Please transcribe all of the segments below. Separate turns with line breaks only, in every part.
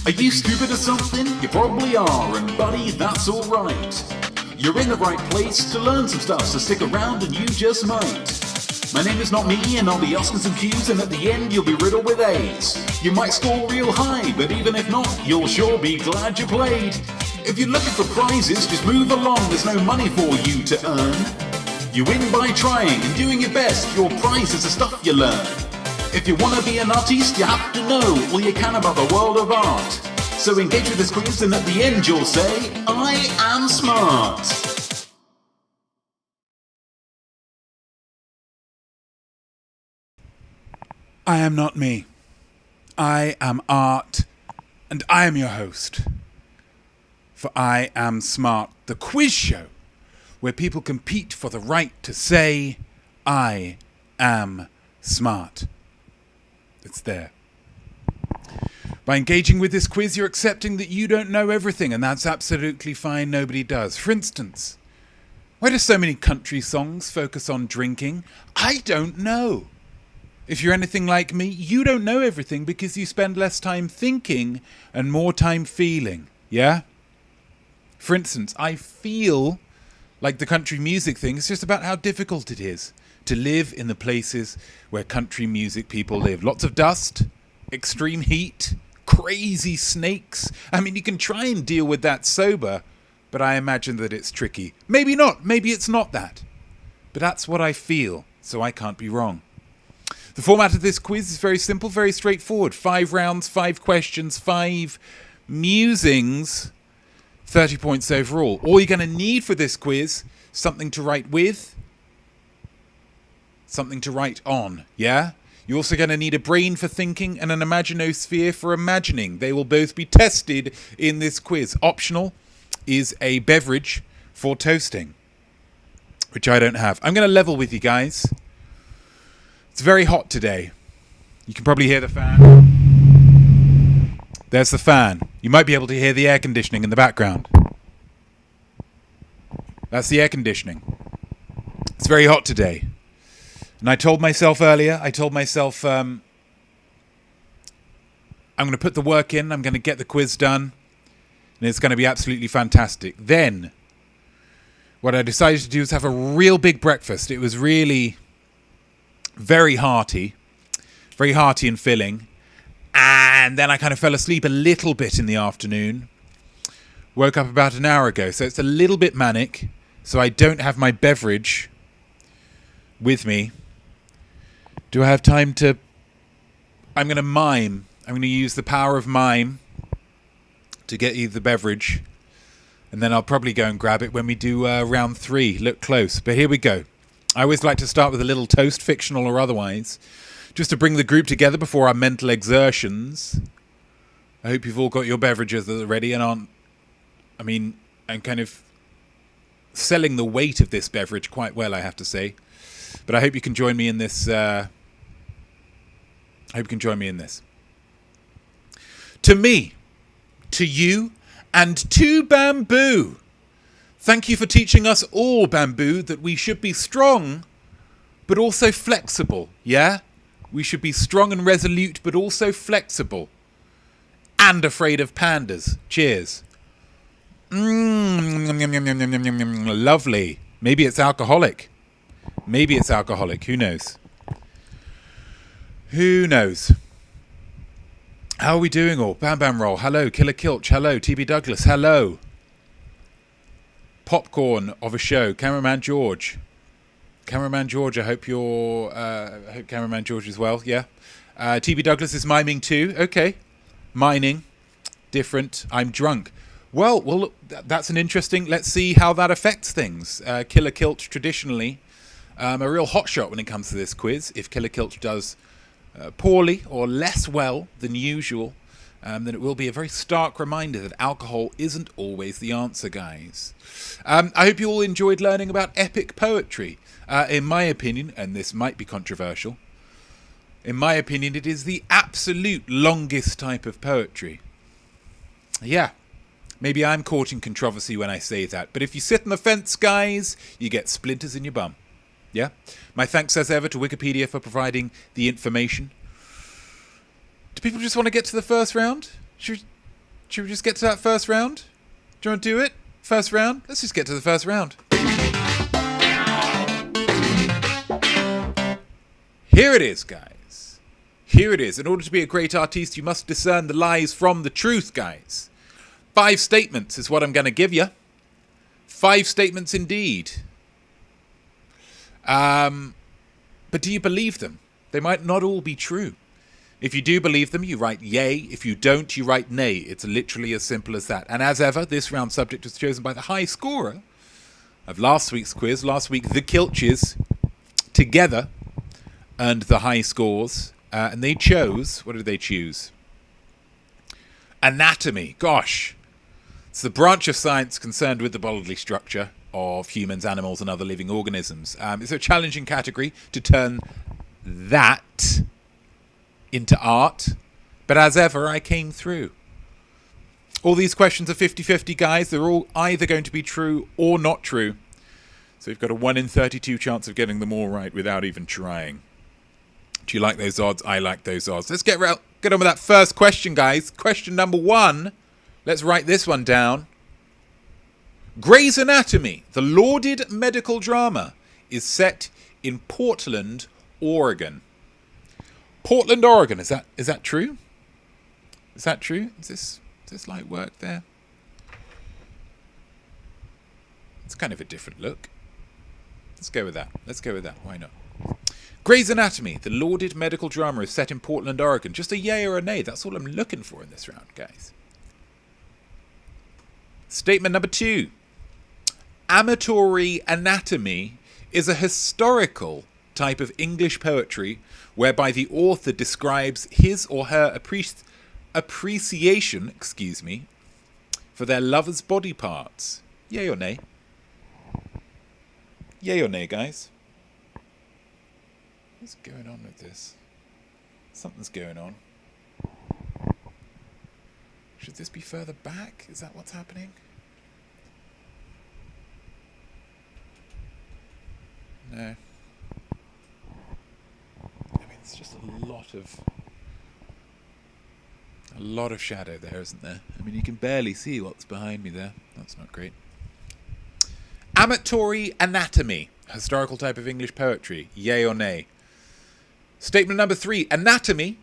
Are you stupid or something? You probably are, and buddy, that's alright. You're in the right place to learn some stuff, so stick around and you just might. My name is Notme, and I'll be asking some Q's, and at the end you'll be riddled with A's. You might score real high, but even if not, you'll sure be glad you played. If you're looking for prizes, just move along, there's no money for you to earn. You win by trying and doing your best, your prize is the stuff you learn. If you want to be an artist, you have to know all you can about the world of art. So engage with this quiz, and at the end you'll say, I am smart.
I am not me. I am art, and I am your host. For I Am Smart, the quiz show where people compete for the right to say, I am smart. It's there. By engaging with this quiz, you're accepting that you don't know everything, and that's absolutely fine. Nobody does. For instance, why do so many country songs focus on drinking? I don't know. If you're anything like me, you don't know everything because you spend less time thinking and more time feeling. Yeah? For instance, I feel like the country music thing is just about how difficult it is to live in the places where country music people live. Lots of dust, extreme heat, crazy snakes. I mean, you can try and deal with that sober, but I imagine that it's tricky. Maybe not. Maybe it's not that. But that's what I feel, so I can't be wrong. The format of this quiz is very simple, very straightforward. 5 rounds, 5 questions, 5 musings, 30 points overall. All you're going to need for this quiz, something to write with, something to write on, yeah? You're also going to need a brain for thinking and an imaginosphere for imagining. They will both be tested in this quiz. Optional is a beverage for toasting, which I don't have. I'm going to level with you guys. It's very hot today. You can probably hear the fan. There's the fan. You might be able to hear the air conditioning in the background. That's the air conditioning. It's very hot today. And I told myself earlier, I'm going to put the work in, I'm going to get the quiz done, and it's going to be absolutely fantastic. Then, what I decided to do was have a real big breakfast. It was really very hearty and filling. And then I kind of fell asleep a little bit in the afternoon. Woke up about an hour ago, so it's a little bit manic. So I don't have my beverage with me. Do I have time to... I'm going to mime. I'm going to use the power of mime to get you the beverage. And then I'll probably go and grab it when we do round 3. Look close. But here we go. I always like to start with a little toast, fictional or otherwise, just to bring the group together before our mental exertions. I hope you've all got your beverages ready and aren't... I'm kind of selling the weight of this beverage quite well, I have to say. But I hope you can join me in this. To me, to you, and to Bamboo. Thank you for teaching us all, Bamboo, that we should be strong, but also flexible, yeah? We should be strong and resolute, but also flexible. And afraid of pandas. Cheers. Lovely. Maybe it's alcoholic. Who knows? How are we doing all? Bam Bam Roll. Hello. Killer Kilch. Hello. TB Douglas. Hello. Popcorn of a show. Cameraman George. I hope Cameraman George is well. Yeah. TB Douglas is miming too. Okay. Mining. Different. I'm drunk. Well, look, that's an interesting... Let's see how that affects things. Killer Kilch traditionally a real hotshot when it comes to this quiz. If Killer Kilch does poorly or less well than usual, then it will be a very stark reminder that alcohol isn't always the answer, guys. I hope you all enjoyed learning about epic poetry. In my opinion, and this might be controversial, in my opinion, it is the absolute longest type of poetry. Yeah, maybe I'm courting controversy when I say that, but if you sit on the fence, guys, you get splinters in your bum. Yeah? My thanks as ever to Wikipedia for providing the information. Do people just want to get to the first round? Should we just get to that first round? Do you want to do it? First round? Let's just get to the first round. Here it is, guys. Here it is. In order to be a great artiste, you must discern the lies from the truth, guys. 5 statements is what I'm going to give you. 5 statements indeed. But do you believe them? They might not all be true. If you do believe them, you write yay. If you don't, you write nay. It's literally as simple as that. And as ever, this round subject was chosen by the high scorer of last week's quiz. Last week, the Kilches together earned the high scores. And they chose, what did they choose? Anatomy. Gosh. It's the branch of science concerned with the bodily structure of humans, animals, and other living organisms. It's a challenging category to turn that into art. But as ever, I came through. All these questions are 50-50, guys. They're all either going to be true or not true. So you've got a 1 in 32 chance of getting them all right without even trying. Do you like those odds? I like those odds. Let's get on with that first question, guys. Question number 1. Let's write this one down. Grey's Anatomy, the lauded medical drama, is set in Portland, Oregon. Portland, Oregon. Is that true? Is that true? Does this light work there? It's kind of a different look. Let's go with that. Why not? Grey's Anatomy, the lauded medical drama, is set in Portland, Oregon. Just a yay or a nay. That's all I'm looking for in this round, guys. Statement number 2. Amatory anatomy is a historical type of English poetry whereby the author describes his or her appreciation, for their lover's body parts. Yay or nay? Yay or nay, guys? What's going on with this? Something's going on. Should this be further back? Is that what's happening? No. I mean, it's just a lot of shadow there, isn't there? I mean, you can barely see what's behind me there. That's not great. Amatory anatomy, historical type of English poetry. Yay or nay? Statement number 3. Anatomy,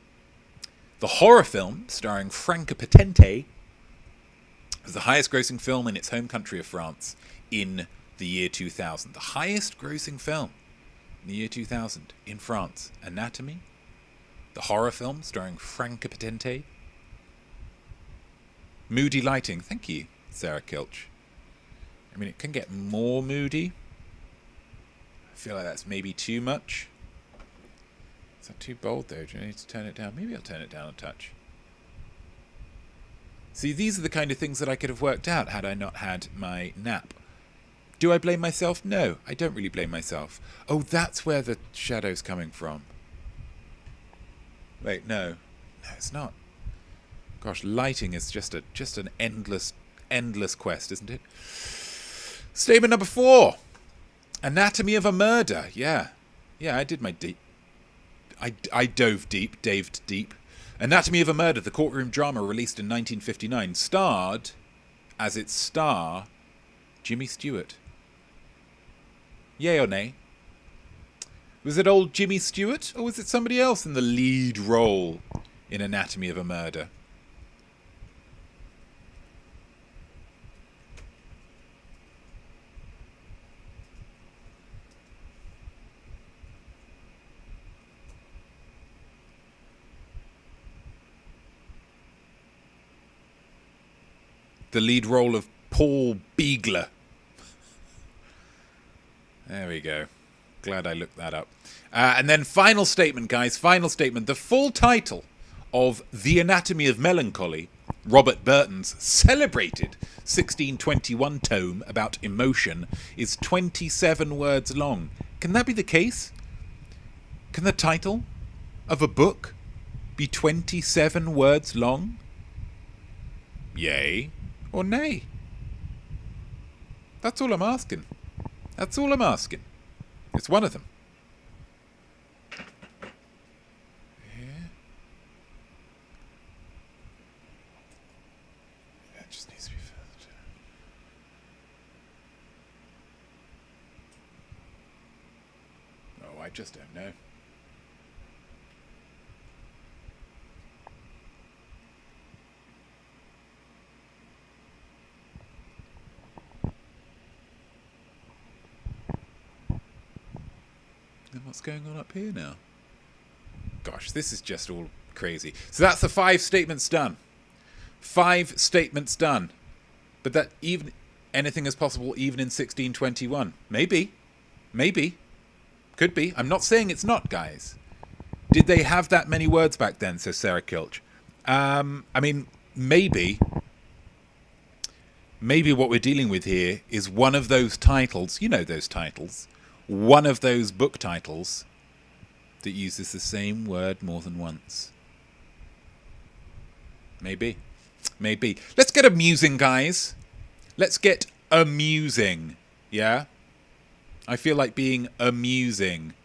the horror film starring Franca Potente, was the highest grossing film in its home country of France in the year 2000. The highest grossing film in the year 2000 in France. Anatomy, the horror film starring Franca Potente. Moody lighting. Thank you, Sarah Kilch. I mean, it can get more moody. I feel like that's maybe too much. Is that too bold, though? Do I need to turn it down? Maybe I'll turn it down a touch. See, these are the kind of things that I could have worked out had I not had my nap. Do I blame myself? No, I don't really blame myself. Oh, that's where the shadow's coming from. Wait, no. No, it's not. Gosh, lighting is just an endless quest, isn't it? Statement number 4. Anatomy of a murder. Yeah, I did my deep. I daved deep. Anatomy of a Murder, the courtroom drama released in 1959, starred as its star Jimmy Stewart. Yay or nay? Was it old Jimmy Stewart, or was it somebody else in the lead role in Anatomy of a Murder? The lead role of Paul Beagler. There we go. Glad I looked that up. And then final statement, guys. Final statement. The full title of The Anatomy of Melancholy, Robert Burton's celebrated 1621 tome about emotion, is 27 words long. Can that be the case? Can the title of a book be 27 words long? Yay or nay? That's all I'm asking. That's all I'm asking. It's one of them. just don't know. Then what's going on up here now? Gosh, this is just all crazy. So that's the 5 statements done. 5 statements done. But that even anything is possible even in 1621. Maybe. Maybe. Could be. I'm not saying it's not, guys. Did they have that many words back then, says Sarah Kilch? I mean, maybe. Maybe what we're dealing with here is one of those titles, you know those titles, one of those book titles that uses the same word more than once. Maybe. Maybe. Let's get amusing, guys. Let's get amusing. Yeah? I feel like being amusing.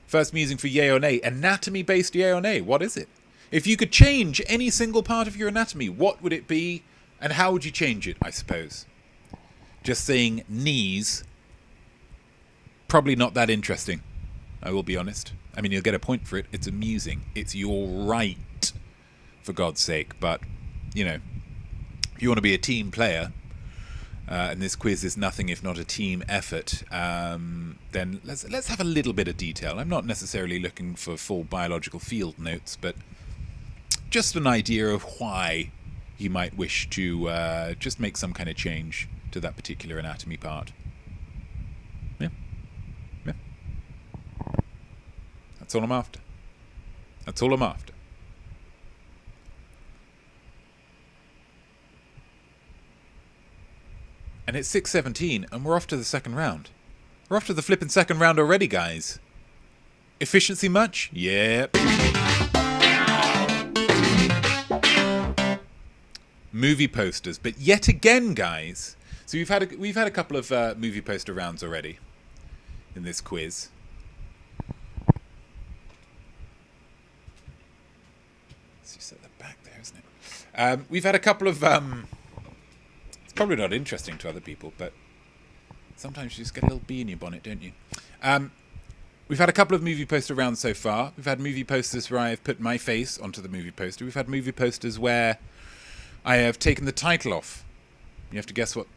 First musing for yay or nay. Anatomy-based yay or nay. What is it? If you could change any single part of your anatomy, what would it be? And how would you change it, I suppose? Just saying knees, probably not that interesting, I will be honest. I mean, you'll get a point for it. It's amusing. It's your right, for God's sake. But, you know, if you want to be a team player, and this quiz is nothing if not a team effort, then let's have a little bit of detail. I'm not necessarily looking for full biological field notes, but just an idea of why you might wish to just make some kind of change to that particular anatomy part. Yeah. Yeah. That's all I'm after. That's all I'm after. And it's 6:17, and we're off to the second round. We're off to the flippin' second round already, guys. Efficiency much? Yep. Movie posters, but yet again, guys. So we've had a couple of movie poster rounds already in this quiz. Let's just set that back there, isn't it? We've had a couple of. It's probably not interesting to other people, but sometimes you just get a little bee in your bonnet, don't you? We've had a couple of movie poster rounds so far. We've had movie posters where I've put my face onto the movie poster. We've had movie posters where I have taken the title off. You have to guess what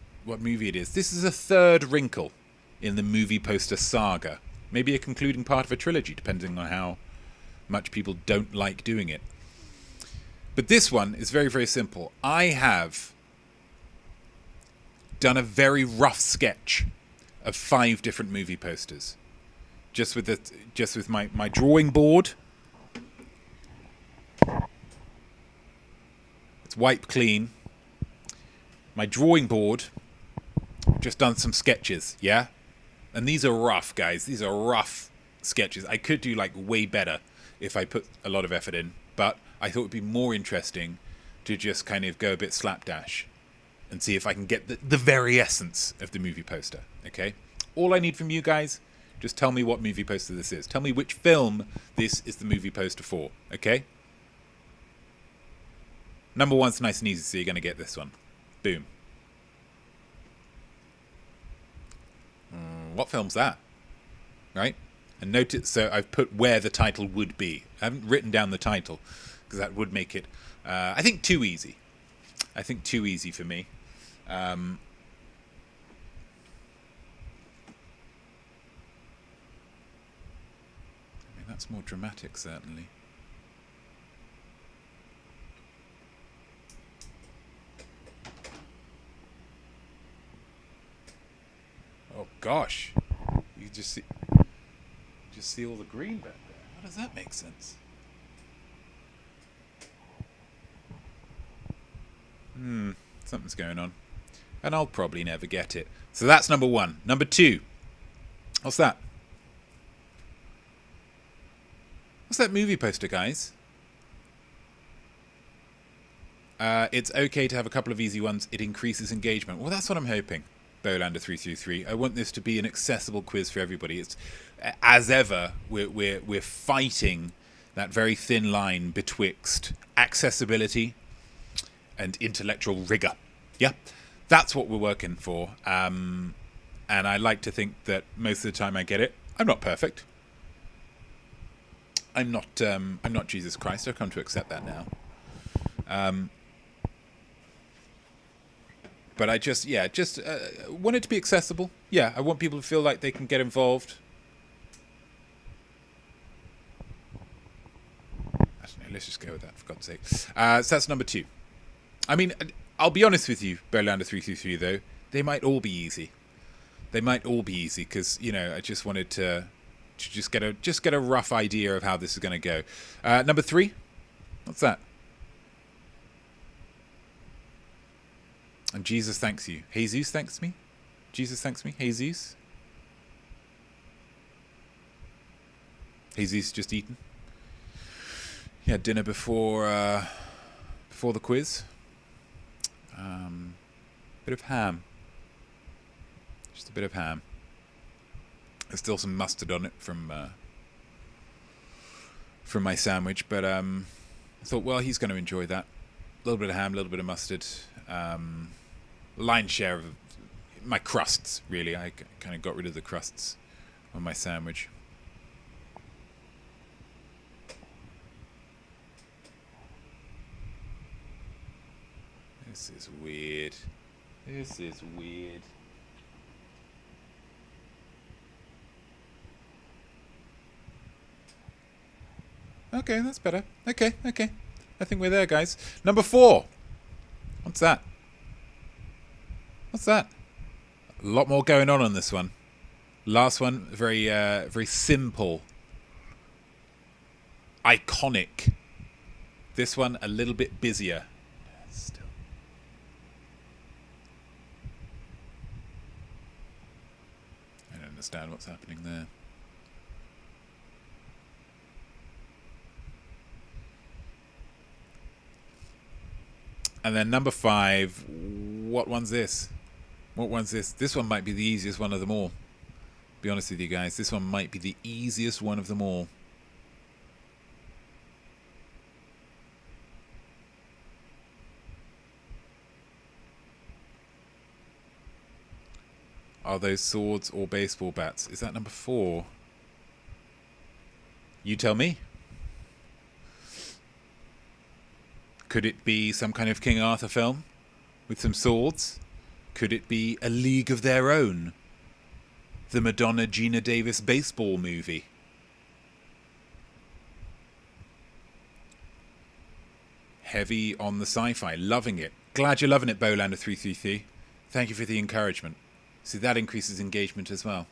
movie it is. This is a third wrinkle in the movie poster saga. Maybe a concluding part of a trilogy, depending on how much people don't like doing it. But this one is very, very simple. I have done a very rough sketch of 5 different movie posters. Just with my drawing board. It's wiped clean. My drawing board. Just done some sketches, yeah? And these are rough, guys. These are rough sketches. I could do like way better if I put a lot of effort in, but I thought it would be more interesting to just kind of go a bit slapdash and see if I can get the very essence of the movie poster, okay? All I need from you guys, just tell me what movie poster this is. Tell me which film this is the movie poster for, okay? Number 1's nice and easy, so you're going to get this one. Boom. What film's that? Right? And notice, so I've put where the title would be. I haven't written down the title, because that would make it, I think, too easy. I think too easy for me. I mean, that's more dramatic, certainly. Oh gosh, you just see all the green back there. How does that make sense? Something's going on, and I'll probably never get it. So that's number 1. Number 2, what's that? What's that movie poster, guys? It's okay to have a couple of easy ones. It increases engagement. Well, that's what I'm hoping. Bowlander333. I want this to be an accessible quiz for everybody. It's, as ever, we're fighting that very thin line betwixt accessibility and intellectual rigor. Yeah, that's what we're working for. And I like to think that most of the time I get it. I'm not perfect. I'm not Jesus Christ. I've come to accept that now. But I just want it to be accessible. Yeah, I want people to feel like they can get involved. Let's just go with that, for God's sake. So that's number 2. I mean, I'll be honest with you, Berlander 333, though. They might all be easy. They might all be easy, because, I just wanted to just get a rough idea of how this is going to go. Number 3, what's that? And Jesus thanks you. Jesus thanks me? Jesus thanks me? Jesus? Jesus just eaten? He had dinner before the quiz. Bit of ham. Just a bit of ham. There's still some mustard on it from my sandwich, but I thought, well, he's going to enjoy that. A little bit of ham, a little bit of mustard. Lion's share of my crusts, really. I kind of got rid of the crusts on my sandwich. This is weird. This is weird. Okay, that's better. Okay. I think we're there, guys. Number 4. What's that? What's that? A lot more going on this one. Last one, very simple. Iconic. This one, a little bit busier. Still. I don't understand what's happening there. And then number 5, what one's this? What one's this? This one might be the easiest one of them all. Be honest with you guys, this one might be the easiest one of them all. Are those swords or baseball bats? Is that number 4? You tell me. Could it be some kind of King Arthur film with some swords? Could it be A League of Their Own? The Madonna Gina Davis baseball movie? Heavy on the sci-fi. Loving it. Glad you're loving it, Bowlander333. Thank you for the encouragement. See, that increases engagement as well.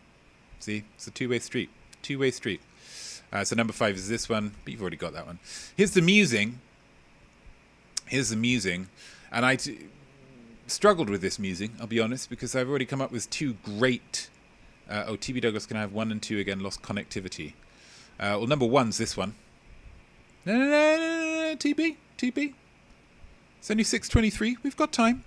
See? It's a two-way street. Two-way street. So number 5 is this one, but you've already got that one. Here's the musing. And I struggled with this musing, I'll be honest, because I've already come up with 2 great... TB Douglas can have 1 and 2 again, lost connectivity. Well, number 1's this one. No, TB. It's only 6:23. We've got time.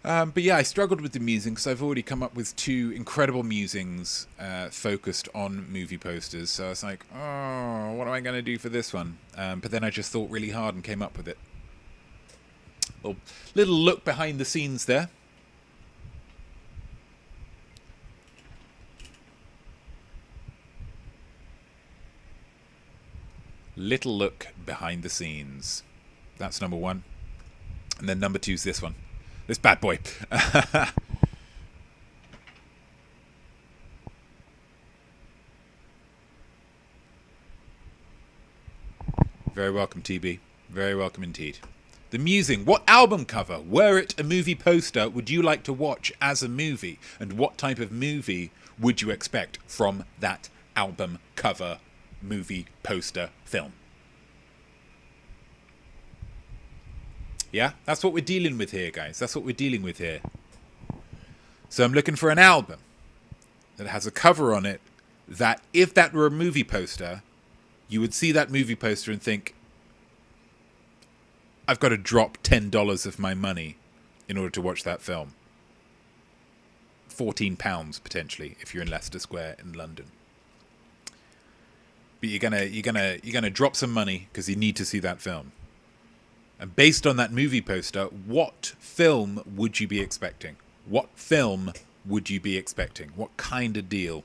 But yeah, I struggled with the musing because I've already come up with 2 incredible musings focused on movie posters. So I was like, oh, what am I going to do for this one? But then I just thought really hard and came up with it. Little look behind the scenes there. Little look behind the scenes. That's number 1. And then number 2's this one. This bad boy. Very welcome, TB. Very welcome indeed. The musing. What album cover, were it a movie poster, would you like to watch as a movie? And what type of movie would you expect from that album cover, movie, poster, film? Yeah, that's what we're dealing with here, guys. That's what we're dealing with here. So I'm looking for an album that has a cover on it that, if that were a movie poster, you would see that movie poster and think, I've got to drop $10 of my money in order to watch that film. £14 potentially if you're in Leicester Square in London. But you're gonna drop some money because you need to see that film. And based on that movie poster, what film would you be expecting? What film would you be expecting? What kind of deal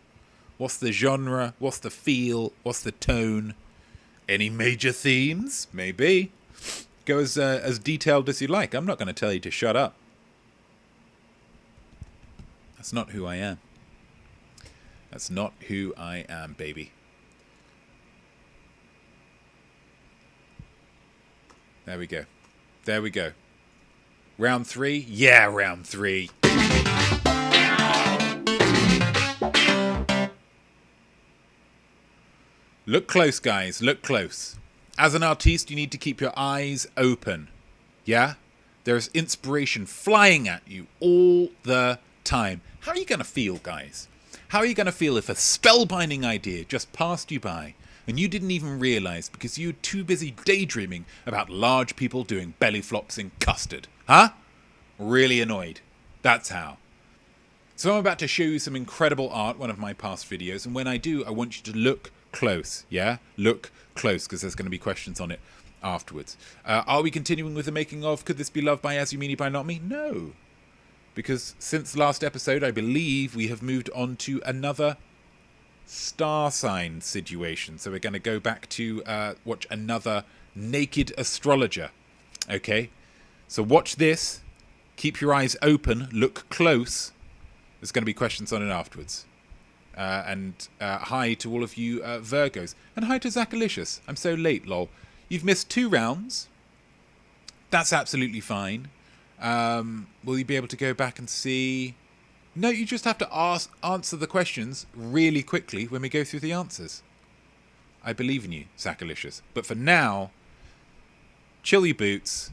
What's the genre? What's the feel? What's the tone? Any major themes? Maybe. Go as detailed as you like. I'm not going to tell you to shut up. That's not who I am. That's not who I am, baby. There we go. There we go. Round 3? Yeah, round 3. Look close, guys. Look close. As an artiste, you need to keep your eyes open. Yeah? There's inspiration flying at you all the time. How are you going to feel, guys? How are you going to feel if a spellbinding idea just passed you by and you didn't even realize because you were too busy daydreaming about large people doing belly flops in custard? Huh? Really annoyed. That's how. So I'm about to show you some incredible art, one of my past videos, and when I do, I want you to look close, yeah? Look close, because there's going to be questions on it afterwards. Are we continuing with the making of Could This Be Love by As You Meanie by Notme? No. Because since last episode, I believe we have moved on to another star sign situation. So we're going to go back to watch another naked astrologer. Okay? So watch this. Keep your eyes open. Look close. There's going to be questions on it afterwards. And hi to all of you Virgos. And hi to Zachalicious. I'm so late, lol. You've missed 2 rounds. That's absolutely fine. Will you be able to go back and see? No, you just have to answer the questions really quickly when we go through the answers. I believe in you, Zachalicious. But for now, chill your boots.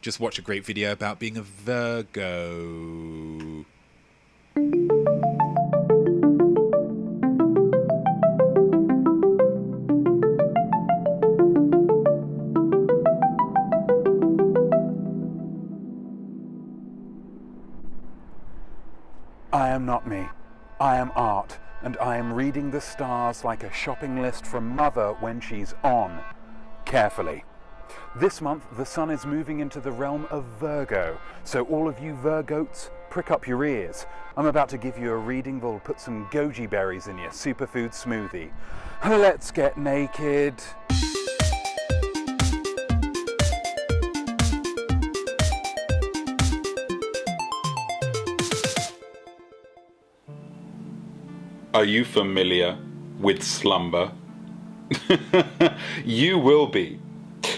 Just watch a great video about being a Virgo.
I am not me. I am art, and I am reading the stars like a shopping list from Mother when she's on. Carefully. This month, the sun is moving into the realm of Virgo, so all of you Virgoats, prick up your ears. I'm about to give you a reading that'll put some goji berries in your superfood smoothie. Let's get naked.
Are you familiar with slumber? You will be.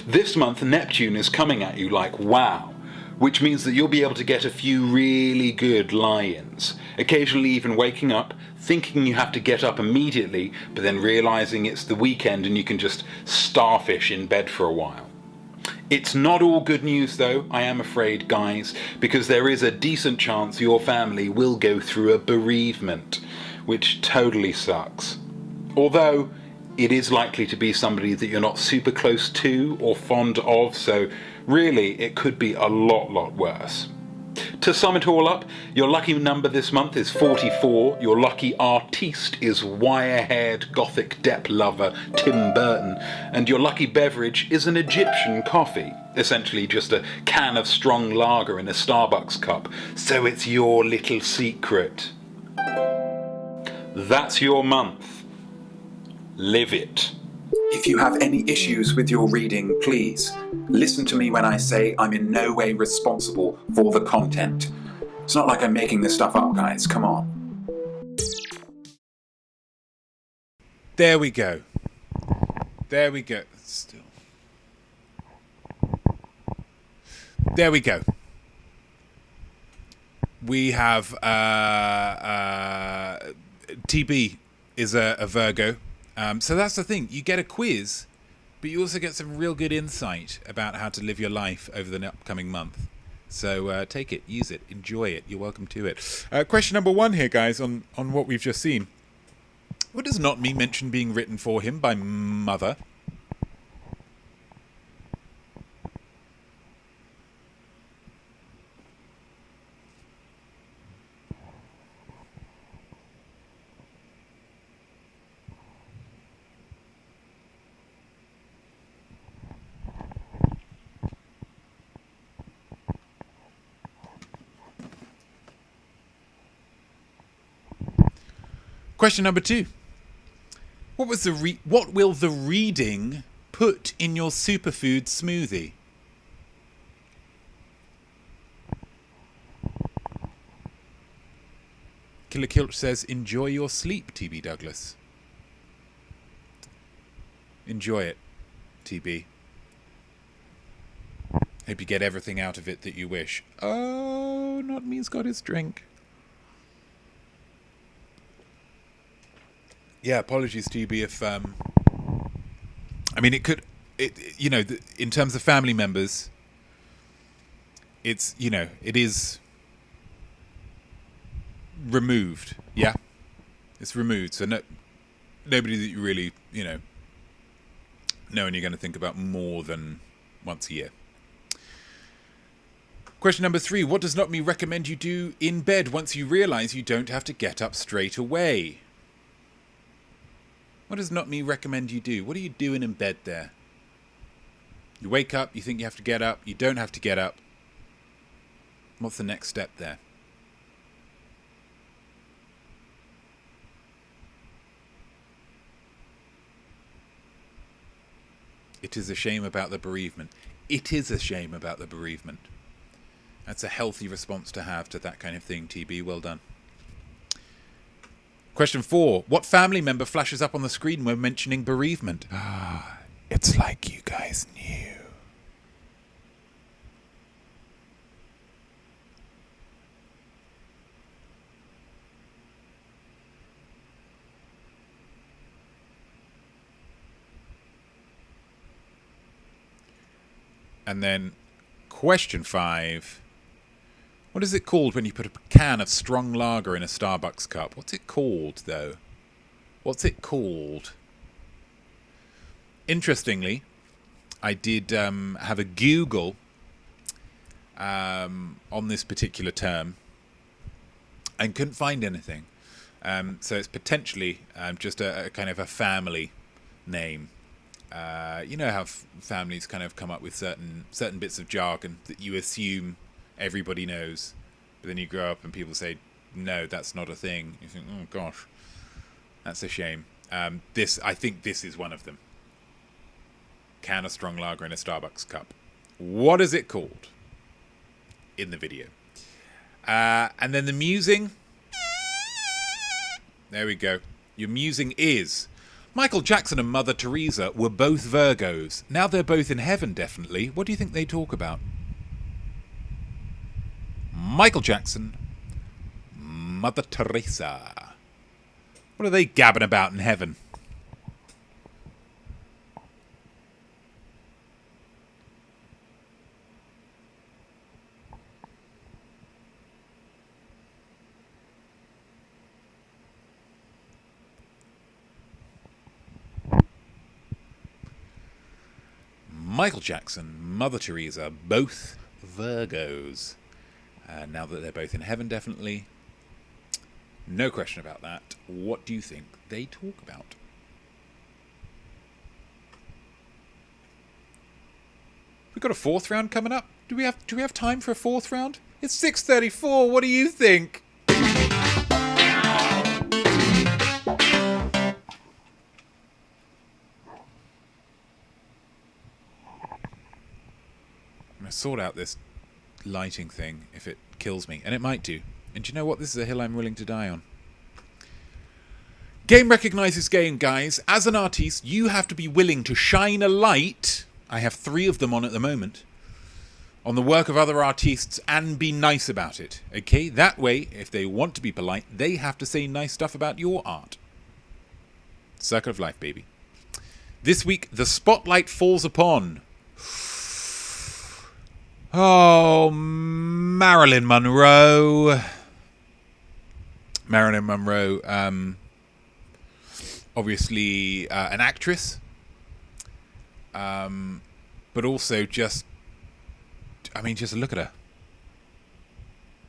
This month Neptune is coming at you like wow, which means that you'll be able to get a few really good lie-ins, occasionally even waking up, thinking you have to get up immediately, but then realizing it's the weekend and you can just starfish in bed for a while. It's not all good news though, I am afraid, guys, because there is a decent chance your family will go through a bereavement, which totally sucks. Although, it is likely to be somebody that you're not super close to or fond of, so really it could be a lot worse. To sum it all up, your lucky number this month is 44, your lucky artiste is wire-haired gothic Depp lover Tim Burton, and your lucky beverage is an Egyptian coffee, essentially just a can of strong lager in a Starbucks cup, so it's your little secret. That's your month. Live it.
If you have any issues with your reading, please listen to me when I say I'm in no way responsible for the content. It's not like I'm making this stuff up, guys. Come on.
There we go. There we go. Still. There we go. We have TB is a Virgo. So that's the thing. You get a quiz, but you also get some real good insight about how to live your life over the upcoming month. So take it, use it, enjoy it. You're welcome to it. Question number 1 here, guys, on what we've just seen. What does Notme mention being written for him by Mother? Question number 2. What will the reading put in your superfood smoothie? Killer Kilch says, enjoy your sleep, TB Douglas. Enjoy it, TB. Hope you get everything out of it that you wish. Oh, Notme's got his drink. Yeah, apologies, TB, if... I mean, in terms of family members, it's, it is removed. Yeah? It's removed. So nobody that you really, know and you're going to think about more than once a year. Question number 3. What does Notme recommend you do in bed once you realise you don't have to get up straight away? What does Notme recommend you do? What are you doing in bed there? You wake up, you think you have to get up, you don't have to get up. What's the next step there? It is a shame about the bereavement. It is a shame about the bereavement. That's a healthy response to have to that kind of thing, TB. Well done. Question 4. What family member flashes up on the screen when mentioning bereavement? It's like you guys knew. And then question 5. What is it called when you put a can of strong lager in a Starbucks cup? What's it called, though? What's it called? Interestingly, I did have a Google on this particular term and couldn't find anything. So it's potentially just a kind of a family name. You know how families kind of come up with certain bits of jargon that you assume everybody knows, but then you grow up and people say, no, that's not a thing. You think, oh gosh, that's a shame. I think this is one of them. Can of strong lager in a Starbucks cup. What is it called? In the video. And then the musing. There we go. Your musing is... Michael Jackson and Mother Teresa were both Virgos. Now they're both in heaven, definitely. What do you think they talk about? Michael Jackson, Mother Teresa. What are they gabbing about in heaven? Michael Jackson, Mother Teresa, both Virgos. Now that they're both in heaven, definitely. No question about that. What do you think they talk about? We've got a 4th round coming up. Do we have time for a 4th round? It's 6:34. What do you think? I'm going to sort out this lighting thing if it kills me, and it might do. And do you know what? This is a hill I'm willing to die on. Game recognizes game, guys. As an artiste, you have to be willing to shine a light. I have 3 of them on at the moment. On the work of other artists and be nice about it. Okay? That way, if they want to be polite, they have to say nice stuff about your art. Circle of life, baby. This week, the spotlight falls upon... Oh, Marilyn Monroe. Marilyn Monroe, obviously an actress, but also just look at her.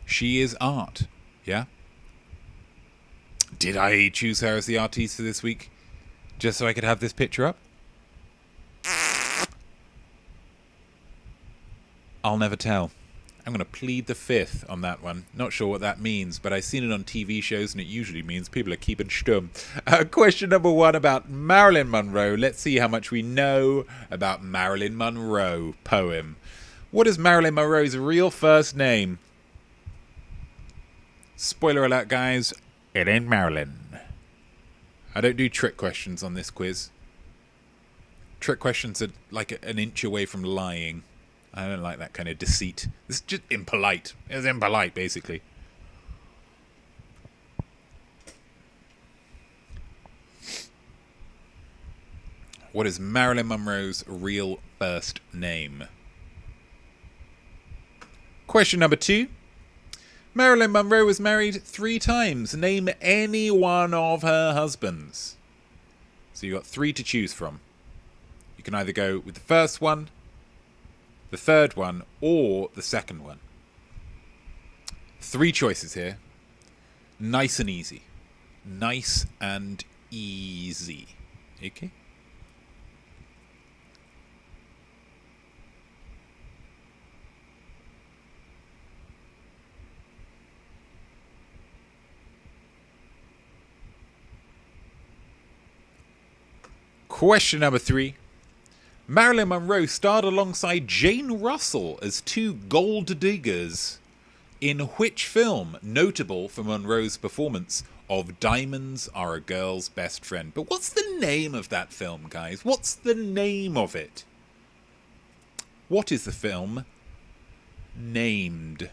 She is art, yeah? Did I choose her as the artiste for this week just so I could have this picture up? I'll never tell. I'm going to plead the fifth on that one. Not sure what that means, but I've seen it on TV shows, and it usually means people are keeping stum. Question number 1 about Marilyn Monroe. Let's see how much we know about Marilyn Monroe poem. What is Marilyn Monroe's real first name? Spoiler alert, guys. It ain't Marilyn. I don't do trick questions on this quiz. Trick questions are like an inch away from lying. I don't like that kind of deceit. This is just impolite. It's impolite, basically. What is Marilyn Monroe's real first name? Question number 2. Marilyn Monroe was married 3 times. Name any one of her husbands. So you've got 3 to choose from. You can either go with the first one, the third one, or the second one. 3 choices here. Nice and easy. Nice and easy. Okay? Question number 3. Marilyn Monroe starred alongside Jane Russell as 2 gold diggers in which film, notable for Monroe's performance of Diamonds Are a Girl's Best Friend? But what's the name of that film, guys? What's the name of it? What is the film named?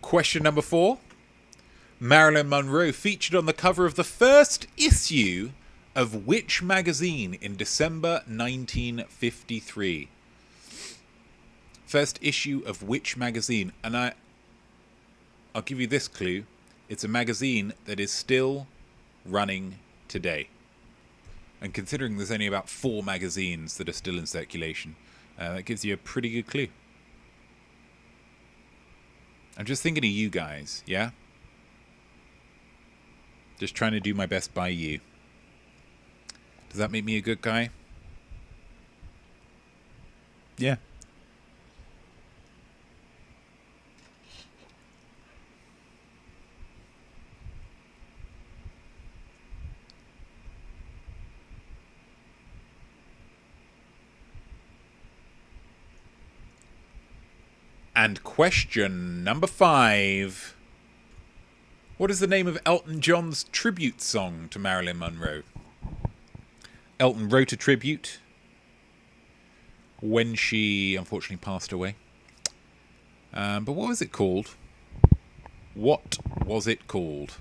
Question number 4. Marilyn Monroe featured on the cover of the first issue of which magazine in December 1953? First issue of which magazine? And I'll give you this clue. It's a magazine that is still running today. And considering there's only about 4 magazines that are still in circulation, that gives you a pretty good clue. I'm just thinking of you guys, yeah? Just trying to do my best by you. Does that make me a good guy? Yeah. And question number 5. What is the name of Elton John's tribute song to Marilyn Monroe? Elton wrote a tribute when she unfortunately passed away. But what was it called? What was it called?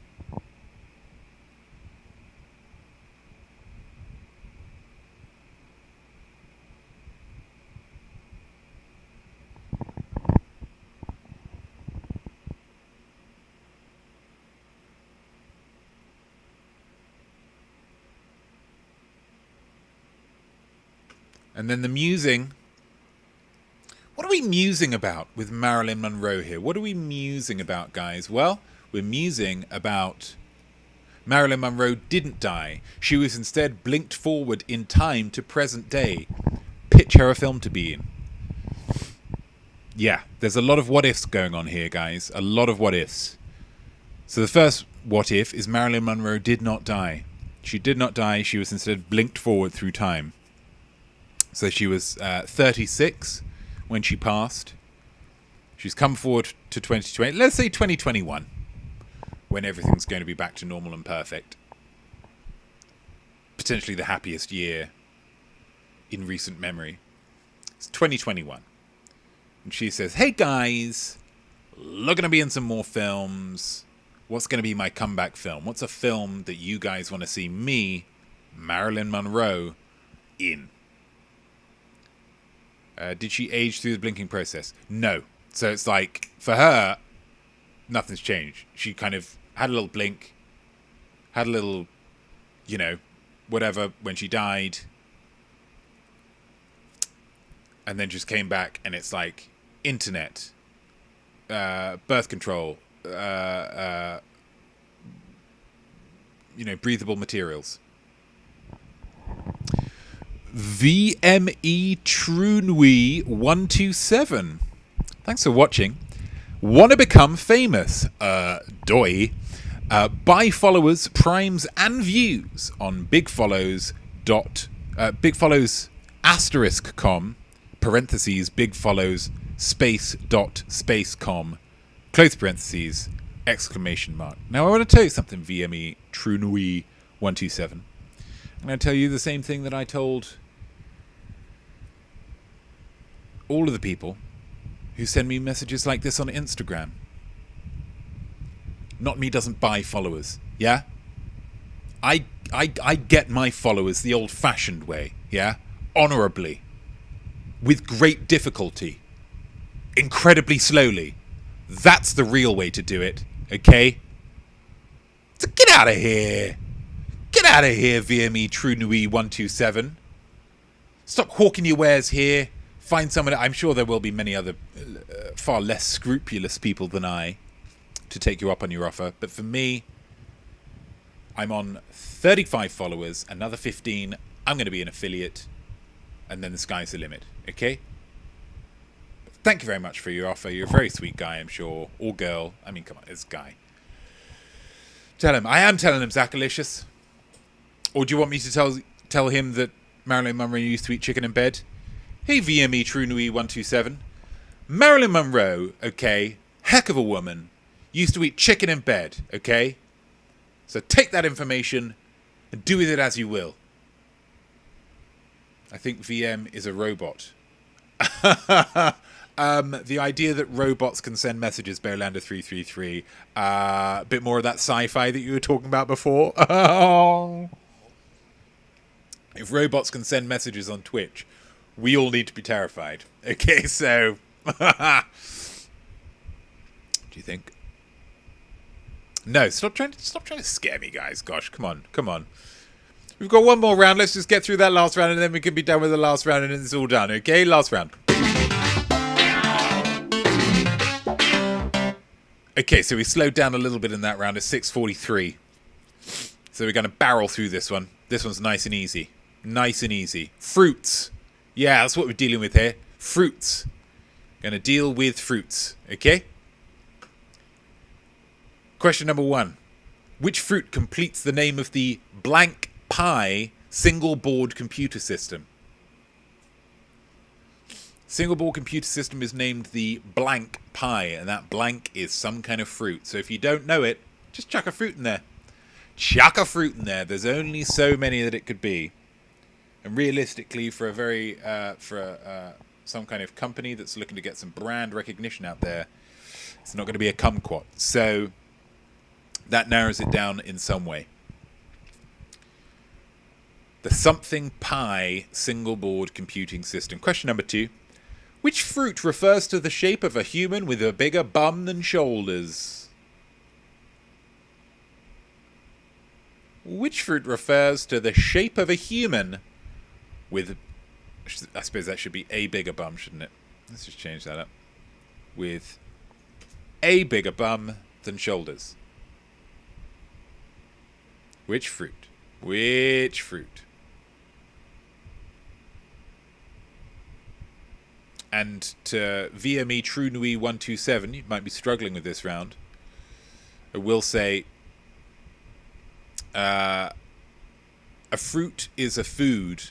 And then the musing. What are we musing about with Marilyn Monroe here? What are we musing about, guys? Well, we're musing about Marilyn Monroe didn't die. She was instead blinked forward in time to present day. Pitch her a film to be in. Yeah, there's a lot of what ifs going on here, guys. A lot of what ifs. So the first what if is Marilyn Monroe did not die. She did not die. She was instead blinked forward through time. So she was 36 when she passed. She's come forward to 2020. Let's say 2021, when everything's going to be back to normal and perfect. Potentially the happiest year in recent memory. It's 2021. And she says, hey guys, looking to be in some more films. What's going to be my comeback film? What's a film that you guys want to see me, Marilyn Monroe, in? Did she age through the blinking process? No. So it's like, for her, nothing's changed. She kind of had a little blink, had a little, whatever when she died, and then just came back, and it's like internet, birth control, breathable materials. VME Trunui 127. Thanks for watching. Want to become famous? Doi. Buy followers, primes, and views on bigfollows.com parentheses bigfollows space.spacecom close parentheses exclamation mark. Now I want to tell you something, VME Trunui 127. I'm going to tell you the same thing that I told all of the people who send me messages like this on Instagram. Notme doesn't buy followers, yeah? I get my followers the old-fashioned way, yeah? Honourably. With great difficulty. Incredibly slowly. That's the real way to do it, okay? So get out of here. Get out of here, VME Trunui 127. Stop hawking your wares here. Find someone. I'm sure there will be many other far less scrupulous people than I to take you up on your offer. But for me, I'm on 35 followers, another 15. I'm going to be an affiliate, and then the sky's the limit. Okay? Thank you very much for your offer. You're a very sweet guy, I'm sure. Or girl. I mean, come on, it's a guy. Tell him. I am telling him, Zachalicious. Or do you want me to tell him that Marilyn Monroe used to eat chicken in bed? Hey, VME Trunui 127. Marilyn Monroe, okay, heck of a woman, used to eat chicken in bed, okay? So take that information and do with it as you will. I think VM is a robot. The idea that robots can send messages, Bearlander 333. A bit more of that sci-fi that you were talking about before. If robots can send messages on Twitch, we all need to be terrified. Okay, so... Do you think? No, stop trying to scare me, guys. Gosh, come on. We've got one more round. Let's just get through that last round, and then we can be done with the last round, and it's all done. Okay, last round. Okay, so we slowed down a little bit in that round. It's 6:43. So we're going to barrel through this one. This one's nice and easy. Nice and easy. Fruits. Yeah, that's what we're dealing with here. Fruits. Going to deal with fruits. Okay? Question number 1. Which fruit completes the name of the blank pie single board computer system? Single board computer system is named the blank pie, and that blank is some kind of fruit. So if you don't know it, just chuck a fruit in there. Chuck a fruit in there. There's only so many that it could be. And realistically, for a very some kind of company that's looking to get some brand recognition out there, it's not going to be a kumquat. So that narrows it down in some way. The something pie single board computing system. Question number 2. Which fruit refers to the shape of a human with a bigger bum than shoulders? Which fruit refers to the shape of a human with... I suppose that should be a bigger bum, shouldn't it? Let's just change that up. With a bigger bum than shoulders. Which fruit? Which fruit? And to VME Trunui 127, you might be struggling with this round. I will say, a fruit is a food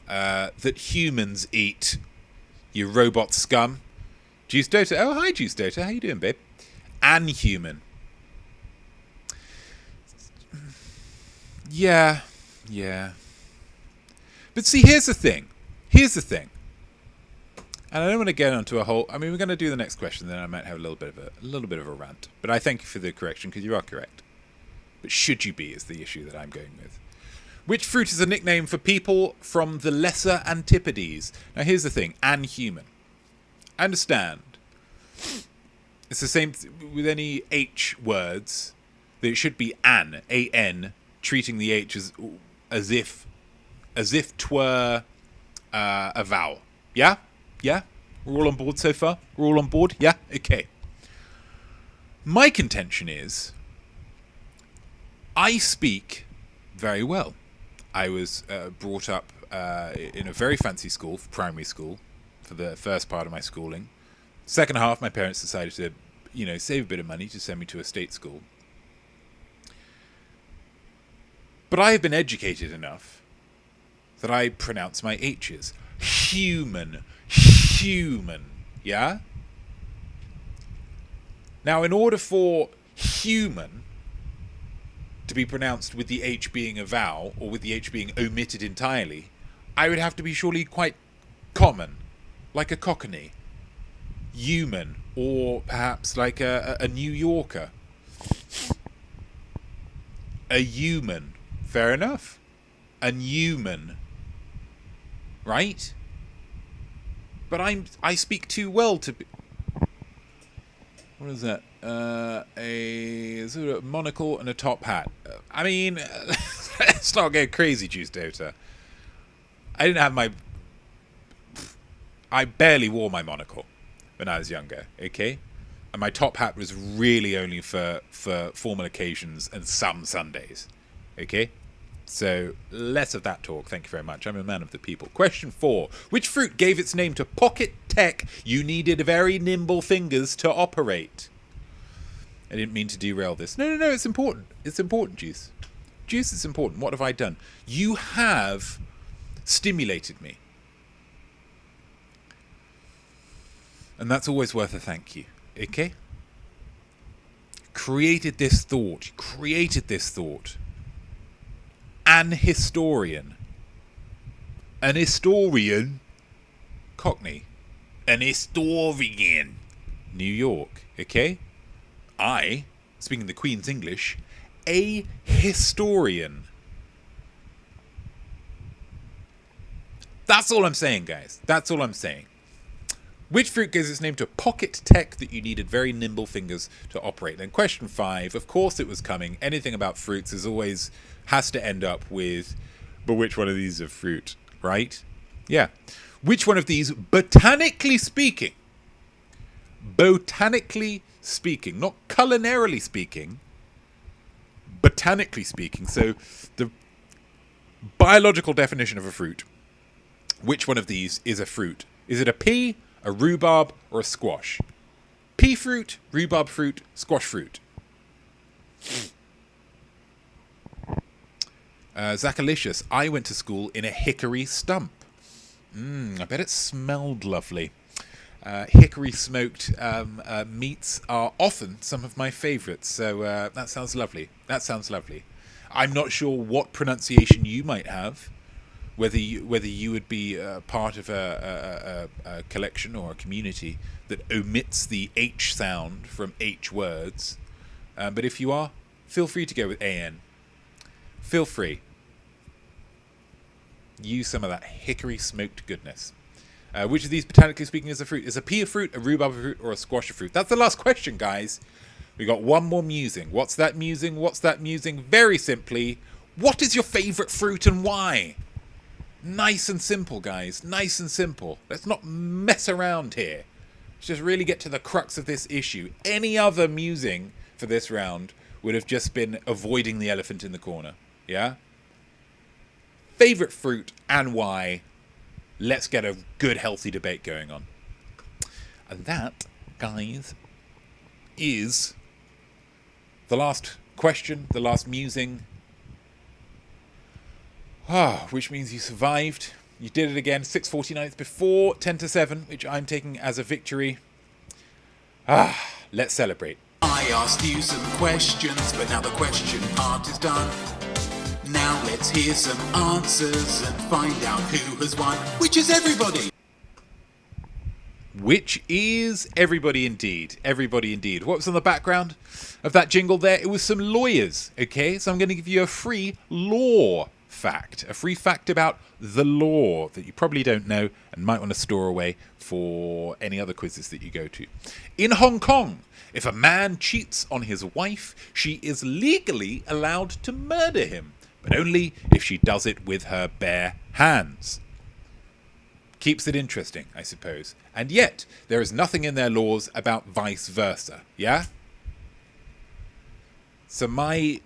that humans eat. You robot scum. Juice Dota. Oh, hi, Juice Dota. How you doing, babe? Anhuman. Yeah. But see, here's the thing. And I don't want to get onto a whole... I mean, we're going to do the next question, then I might have a little bit of a rant. But I thank you for the correction, because you are correct. But should you be is the issue that I'm going with. Which fruit is a nickname for people from the Lesser Antipodes? Now, here's the thing. Anhuman. I understand. It's the same with any H words. That it should be an, A-N, treating the H as as if twere a vowel. Yeah? Yeah? We're all on board so far? We're all on board? Yeah? Okay. My contention is, I speak very well. I was brought up in a very fancy school, primary school, for the first part of my schooling. Second half, my parents decided to, save a bit of money to send me to a state school. But I have been educated enough that I pronounce my H's. Human. Yeah? Now, in order for human to be pronounced with the H being a vowel, or with the H being omitted entirely, I would have to be surely quite common, like a Cockney. Human, or perhaps like a New Yorker. A human. Fair enough. A human. Right? But I speak too well to be... What is that? A sort of monocle and a top hat. I mean, let's not get crazy, Juice Dota. I barely wore my monocle when I was younger, okay? And my top hat was really only for formal occasions and some Sundays, okay? So, less of that talk, thank you very much. I'm a man of the people. Question 4. Which fruit gave its name to pocket tech you needed very nimble fingers to operate? I didn't mean to derail this. No, it's important. It's important, Juice. Juice, it's important. What have I done? You have stimulated me. And that's always worth a thank you, okay? Created this thought. An historian. Cockney. An historian. New York, okay? I, speaking the Queen's English, a historian. That's all I'm saying, guys. That's all I'm saying. Which fruit gives its name to pocket tech that you needed very nimble fingers to operate? Then question 5, of course it was coming. Anything about fruits has to end up with, but which one of these are fruit, right? Yeah. Which one of these, botanically speaking, not culinarily speaking, botanically speaking, so the biological definition of a fruit, which one of these is a fruit? Is it a pea, a rhubarb, or a squash? Pea fruit, rhubarb fruit, squash fruit. Zachalicious, I went to school in a hickory stump. I bet it smelled lovely. Hickory smoked meats are often some of my favourites, so that sounds lovely. I'm not sure what pronunciation you might have, whether you would be part of a collection or a community that omits the H sound from H words. But if you are, feel free to go with AN. Feel free. Use some of that hickory smoked goodness. Which of these, botanically speaking, is a fruit? Is a pea a fruit, a rhubarb a fruit, or a squash a fruit? That's the last question, guys. We got one more musing. What's that musing? Very simply, what is your favourite fruit and why? Nice and simple, guys. Nice and simple. Let's not mess around here. Let's just really get to the crux of this issue. Any other musing for this round would have just been avoiding the elephant in the corner. Yeah? Favourite fruit and why. Let's get a good, healthy debate going on. And that, guys, is the last question, the last musing. Which means you survived. You did it again, 6:49 before 10-7, which I'm taking as a victory. Let's celebrate.
I asked you some questions, but now the question part is done. Now let's hear some answers and find out who has won, which is everybody.
Which is everybody indeed. Everybody indeed. What was on the background of that jingle there? It was some lawyers, okay? So I'm going to give you a free law fact. A free fact about the law that you probably don't know and might want to store away for any other quizzes that you go to. In Hong Kong, if a man cheats on his wife, she is legally allowed to murder him. but only if she does it with her bare hands. Keeps it interesting, I suppose. And yet, there is nothing in their laws about vice versa, yeah? So my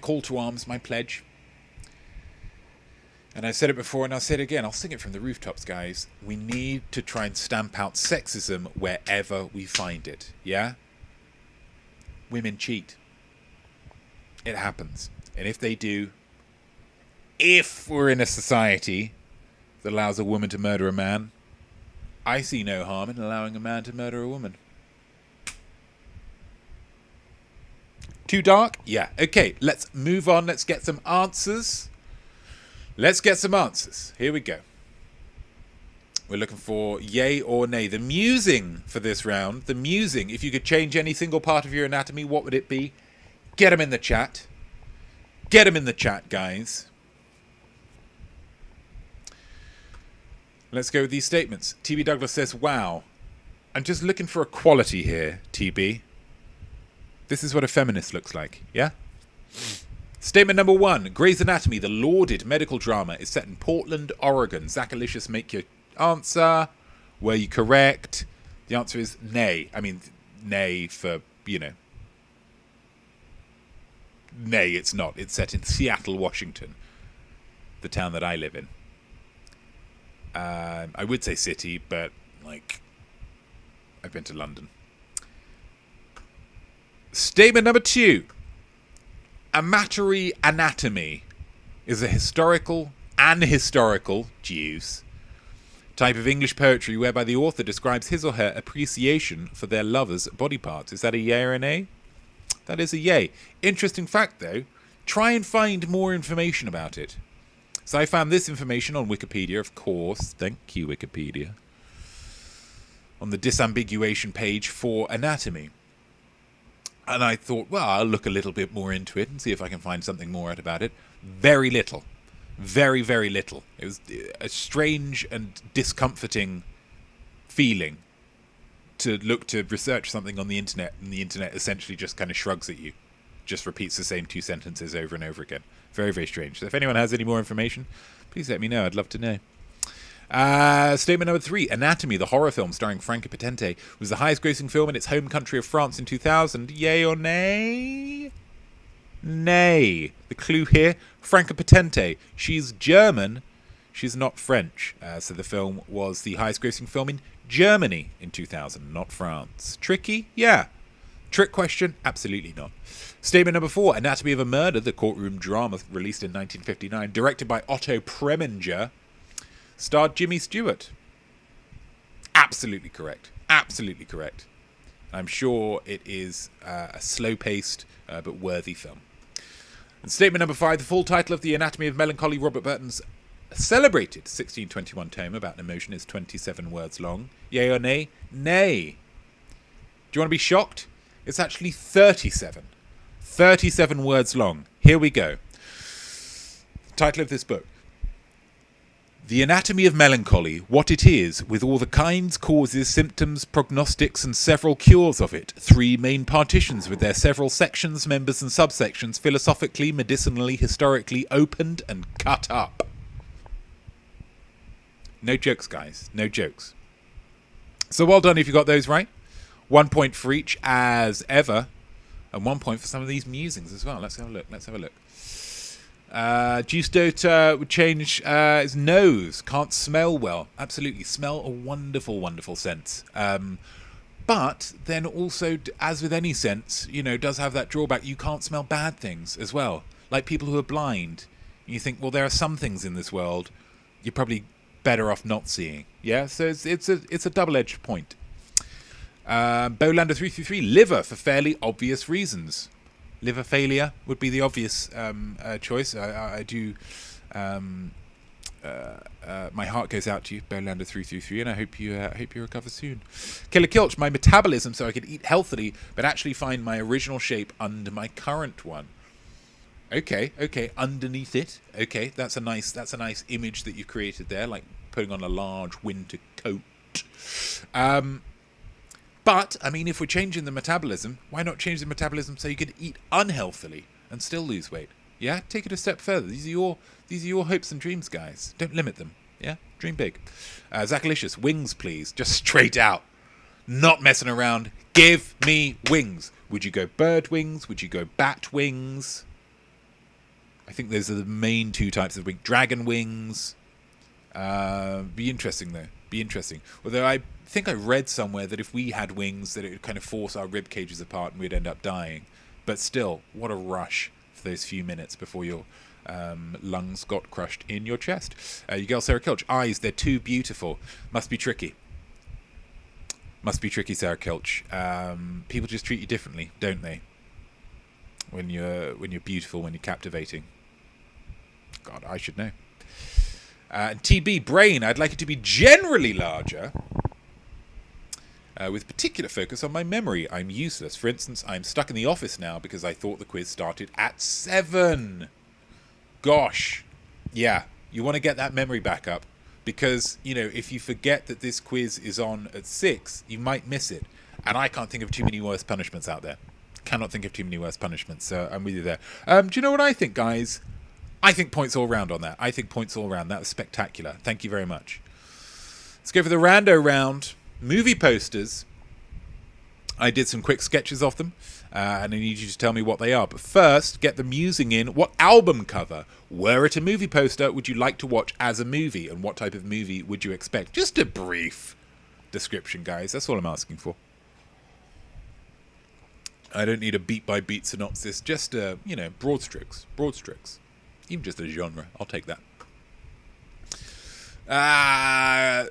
call to arms, my pledge, and I've said it before and I'll say it again, I'll sing it from the rooftops, guys. We need to try and stamp out sexism wherever we find it, yeah? Women cheat. It happens. And if they do, if we're in a society that allows a woman to murder a man, I see no harm in allowing a man to murder a woman. Too dark? Yeah. Okay, let's move on. Let's get some answers. Here we go. We're looking for yay or nay. The musing for this round, if you could change any single part of your anatomy, what would it be? Get them in the chat. Get them in the chat, guys. Let's go with these statements. TB Douglas says, wow. I'm just looking for equality here, TB. This is what a feminist looks like, yeah? Statement number 1. Grey's Anatomy, the lauded medical drama, is set in Portland, Oregon. Zachalicious, make your answer. Were you correct? The answer is nay. I mean, nay for, nay, it's not. It's set in Seattle, Washington, the town that I live in. I would say city, but, I've been to London. Statement number 2. Amatory anatomy is a historical juice type of English poetry whereby the author describes his or her appreciation for their lover's body parts. Is that a yay or an A? That is a yay. Interesting fact, though. Try and find more information about it. So I found this information on Wikipedia, of course. Thank you, Wikipedia. On the disambiguation page for anatomy. And I thought, well, I'll look a little bit more into it and see if I can find something more out about it. Very little. Very, very little. It was a strange and discomforting feeling to look to research something on the internet, and the internet essentially just kind of shrugs at you. Just repeats the same 2 sentences over and over again. Very, very strange. So if anyone has any more information, please let me know. I'd love to know. Statement number 3. Anatomy, the horror film starring Franca Potente, was the highest grossing film in its home country of France in 2000. Yay or nay? Nay. The clue here, Franca Potente. She's German. She's not French. So the film was the highest grossing film in Germany in 2000, not France. Tricky? Yeah. Trick question? Absolutely not. Statement number 4. Anatomy of a Murder, the courtroom drama released in 1959, directed by Otto Preminger, starred Jimmy Stewart. Absolutely correct. Absolutely correct. I'm sure it is a slow-paced but worthy film. And statement number 5. The full title of The Anatomy of Melancholy, Robert Burton's celebrated 1621 tome about emotion, is 27 words long. Yay or nay? Nay. Do you want to be shocked? It's actually 37. 37 words long. Here we go. Title of this book. The Anatomy of Melancholy, what it is, with all the kinds, causes, symptoms, prognostics, and several cures of it. 3 main partitions with their several sections, members, and subsections, philosophically, medicinally, historically, opened and cut up. No jokes, guys. No jokes. So well done if you got those right. 1 point for each, as ever. And 1 point for some of these musings as well. Let's have a look. Juice Dota would change his nose. Can't smell well. Absolutely. Smell a wonderful, wonderful sense. But then also, as with any sense, does have that drawback. You can't smell bad things as well. Like people who are blind. You think, well, there are some things in this world you're probably better off not seeing. Yeah? So it's a double-edged point. Bowlander 333, liver for fairly obvious reasons. Liver failure would be the obvious choice. I do. My heart goes out to you, Bowlander 333, and I hope you recover soon. Killer Kilch, my metabolism, so I could eat healthily, but actually find my original shape under my current one. Okay, underneath it. Okay, that's a nice image that you created there, like putting on a large winter coat. But, I mean, if we're changing the metabolism, why not change the metabolism so you could eat unhealthily and still lose weight? Yeah, take it a step further. These are your hopes and dreams, guys. Don't limit them. Yeah, dream big. Zachalicious, wings, please. Just straight out. Not messing around. Give me wings. Would you go bird wings? Would you go bat wings? I think those are the main two types of wing. Dragon wings. Be interesting, though. Be interesting. Although I think I read somewhere that if we had wings, that it would kind of force our rib cages apart and we'd end up dying. But still, what a rush for those few minutes before your lungs got crushed in your chest. You girl, Sarah Kilch. Eyes, they're too beautiful. Must be tricky. Must be tricky, Sarah Kilch. People just treat you differently, don't they? When you're beautiful, when you're captivating. God, I should know. TB brain, I'd like it to be generally larger, with particular focus on my memory. I'm useless. For instance, I'm stuck in the office now because I thought the quiz started at 7. Gosh. Yeah, you want to get that memory back up. Because, if you forget that this quiz is on at 6, you might miss it. And I can't think of too many worse punishments out there. Cannot think of too many worse punishments. So I'm with you there. Do you know what I think, guys? I think points all round on that. I think points all round. That was spectacular. Thank you very much. Let's go for the rando round. Movie posters. I did some quick sketches of them. And I need you to tell me what they are. But first, get the musing in. What album cover, were it a movie poster, would you like to watch as a movie? And what type of movie would you expect? Just a brief description, guys. That's all I'm asking for. I don't need a beat-by-beat synopsis. Just, broad strokes. Broad strokes. Even just a genre. I'll take that.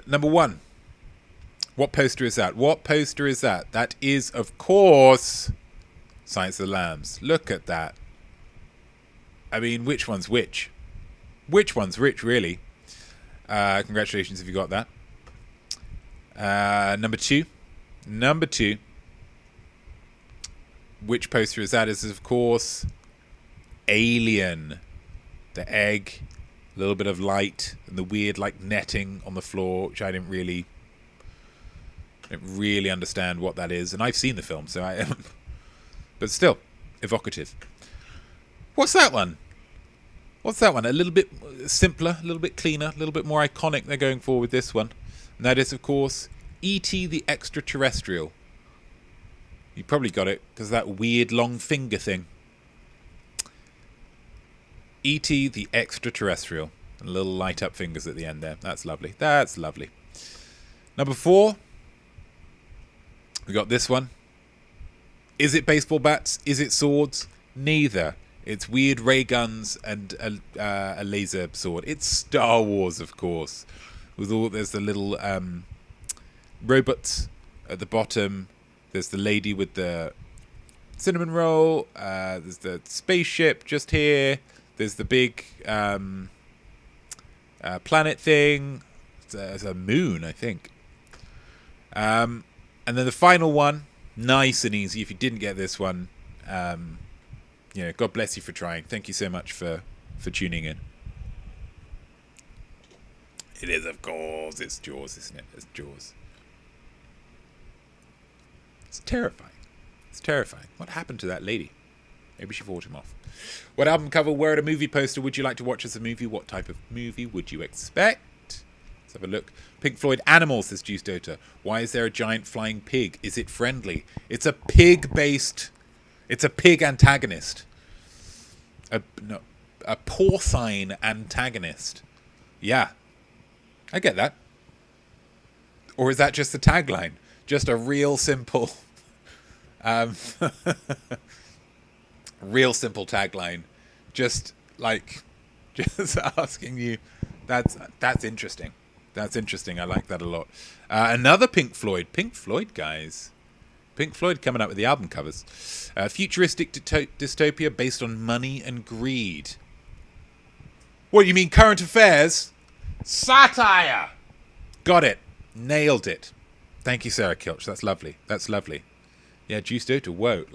Number 1. What poster is that? What poster is that? That is, of course, Silence of the Lambs. Look at that. I mean, which one's which? Which one's which, really? Congratulations if you got that. Number 2. Number 2. Which poster is that? Is, of course, Alien. The egg, a little bit of light, and the weird, netting on the floor, which I didn't really understand what that is. And I've seen the film, so I but still, evocative. What's that one? What's that one? A little bit simpler, a little bit cleaner, a little bit more iconic they're going for with this one. And that is, of course, E.T. the Extraterrestrial. You probably got it, because that weird long finger thing. E.T. the Extraterrestrial. And little light up fingers at the end there. That's lovely. That's lovely. Number 4. We got this one. Is it baseball bats? Is it swords? Neither. It's weird ray guns and a laser sword. It's Star Wars, of course. There's the little robots at the bottom. There's the lady with the cinnamon roll. There's the spaceship just here. There's the big planet thing. It's a moon, I think. And then the final one, nice and easy. If you didn't get this one, God bless you for trying. Thank you so much for tuning in. It is, of course. It's Jaws, isn't it? It's Jaws. It's terrifying. It's terrifying. What happened to that lady? Maybe she fought him off. What album cover, were it a movie poster, would you like to watch as a movie? What type of movie would you expect? Let's have a look. Pink Floyd Animals, says Juice Dota. Why is there a giant flying pig? Is it friendly? It's a pig-based... It's a pig antagonist. A porcine antagonist. Yeah. I get that. Or is that just the tagline? Just a real simple... real simple tagline. Just asking you. That's interesting. That's interesting. I like that a lot. Another Pink Floyd. Pink Floyd, guys. Pink Floyd coming up with the album covers. Futuristic dystopia based on money and greed. What, you mean current affairs? Satire! Got it. Nailed it. Thank you, Sarah Kilch. That's lovely. That's lovely. Yeah, Juice Dota. Whoa.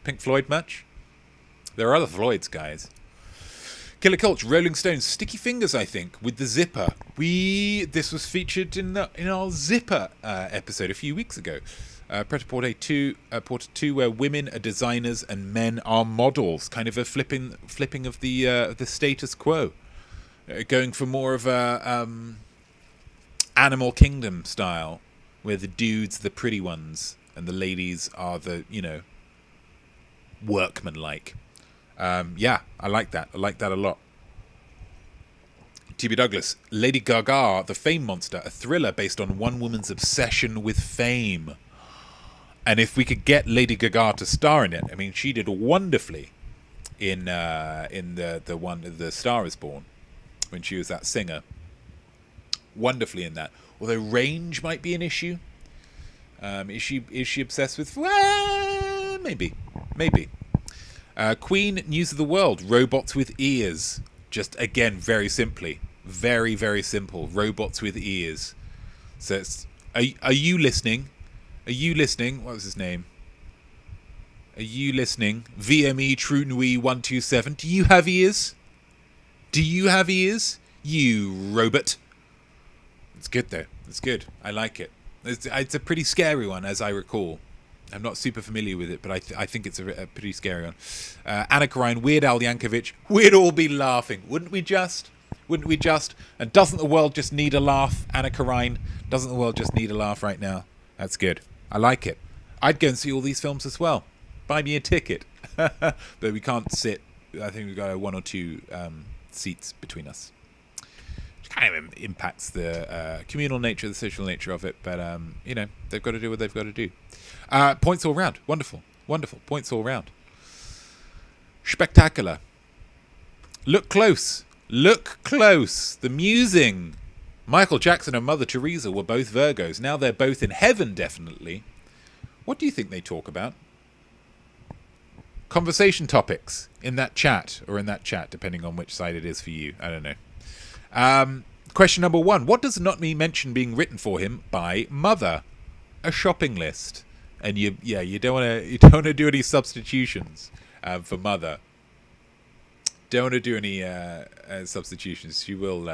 Pink Floyd much? There are other Floyds, guys. Killer Culch, Rolling Stones, Sticky Fingers, I think, with the zipper. This was featured in our zipper episode a few weeks ago. Pret-a-porter 2, where women are designers and men are models. Kind of a flipping of the status quo. Going for more of a Animal Kingdom style, where the dudes are the pretty ones and the ladies are the, workman-like. Yeah, I like that. I like that a lot. T.B. Douglas, Lady Gaga, The Fame Monster, a thriller based on one woman's obsession with fame. And if we could get Lady Gaga to star in it, I mean, she did wonderfully in the Star Is Born, when she was that singer. Wonderfully in that. Although range might be an issue. Is she obsessed with? Well, maybe. Queen, News of the World, robots with ears. Just again, very simply, very, very simple. Robots with ears. So it's, are you listening? Are you listening? What was his name? Are you listening? VME True Nui 127. Do you have ears? Do you have ears? You robot. It's good though. It's good. I like it. It's a pretty scary one, as I recall. I'm not super familiar with it, but I think it's a pretty scary one. Anna Karenina, Weird Al Yankovic. We'd all be laughing, wouldn't we just? Wouldn't we just? And doesn't the world just need a laugh, Anna Karenina? Doesn't the world just need a laugh right now? That's good. I like it. I'd go and see all these films as well. Buy me a ticket. But we can't sit. I think we've got 1 or 2 seats between us. Which kind of impacts the communal nature, the social nature of it. But, they've got to do what they've got to do. Points all round. Wonderful. Points all round. Spectacular. Look close. The musing. Michael Jackson and Mother Teresa were both Virgos. Now they're both in heaven, definitely. What do you think they talk about? Conversation topics in that chat, depending on which side it is for you. I don't know. Question number 1. What does Notme mention being written for him by Mother? A shopping list. And you don't want to do any substitutions for Mother. Don't want to do any substitutions. She will.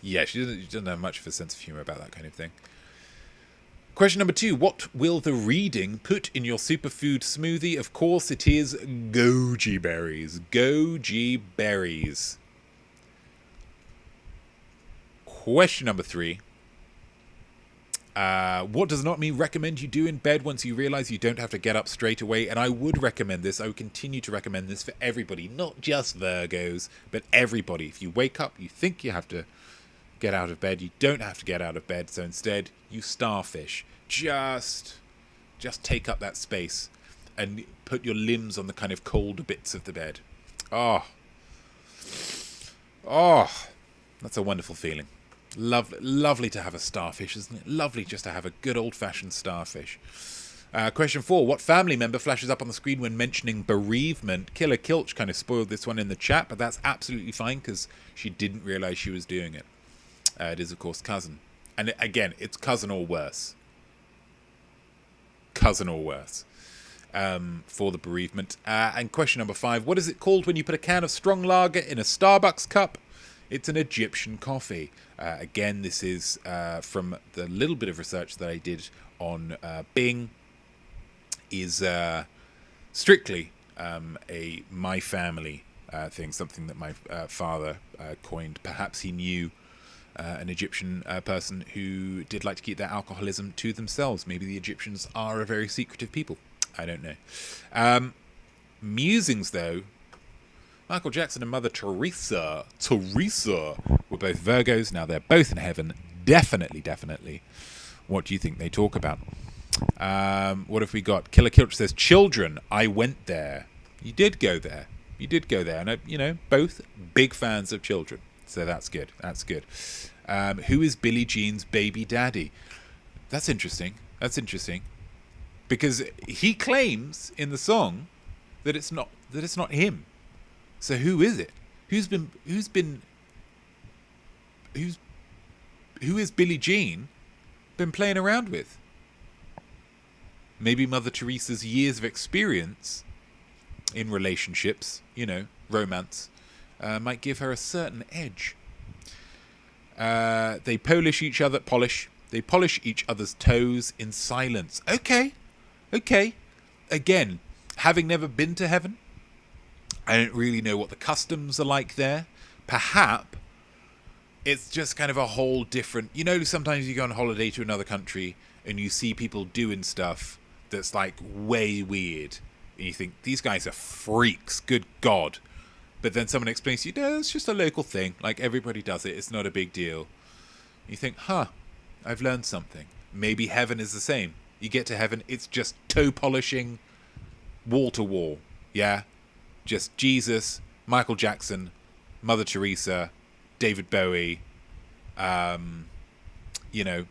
She doesn't have much of a sense of humor about that kind of thing. Question number 2. What will the reading put in your superfood smoothie? Of course, it is goji berries. Goji berries. Question number 3. What does Notme recommend you do in bed once you realize you don't have to get up straight away? And I would recommend this. I would continue to recommend this for everybody, not just Virgos, but everybody. If you wake up, you think you have to get out of bed, you don't have to get out of bed. So instead, you starfish. Just take up that space and put your limbs on the kind of colder bits of the bed. Oh, that's a wonderful feeling. Lovely to have a starfish, isn't it? Lovely just to have a good old-fashioned starfish. Question 4. What family member flashes up on the screen when mentioning bereavement? Killer Kilch kind of spoiled this one in the chat, but that's absolutely fine because she didn't realise she was doing it. It is, of course, cousin. And again, it's cousin or worse. For the bereavement. And question number 5. What is it called when you put a can of strong lager in a Starbucks cup? It's an Egyptian coffee. Again, this is from the little bit of research that I did on Bing. Is strictly a my family thing, something that my father coined. Perhaps he knew an Egyptian person who did like to keep their alcoholism to themselves. Maybe the Egyptians are a very secretive people. I don't know. Musings, though. Michael Jackson and Mother Teresa were both Virgos. Now they're both in heaven. Definitely. What do you think they talk about? What have we got? Killer Kilch says, children, I went there. You did go there. And, both big fans of children. So that's good. Who is Billie Jean's baby daddy? That's interesting. Because he claims in the song that it's not him. So who is it? Who is Billie Jean been playing around with? Maybe Mother Teresa's years of experience in relationships, romance, might give her a certain edge. They polish each other. They polish each other's toes in silence. Okay. Again, having never been to heaven, I don't really know what the customs are like there. Perhaps it's just kind of a whole different... You know, sometimes you go on holiday to another country and you see people doing stuff that's like way weird. And you think, these guys are freaks, good God. But then someone explains to you, no, it's just a local thing. Like, everybody does it. It's not a big deal. You think, I've learned something. Maybe heaven is the same. You get to heaven, it's just toe polishing, wall to wall. Yeah? Just Jesus, Michael Jackson, Mother Teresa, David Bowie, you know.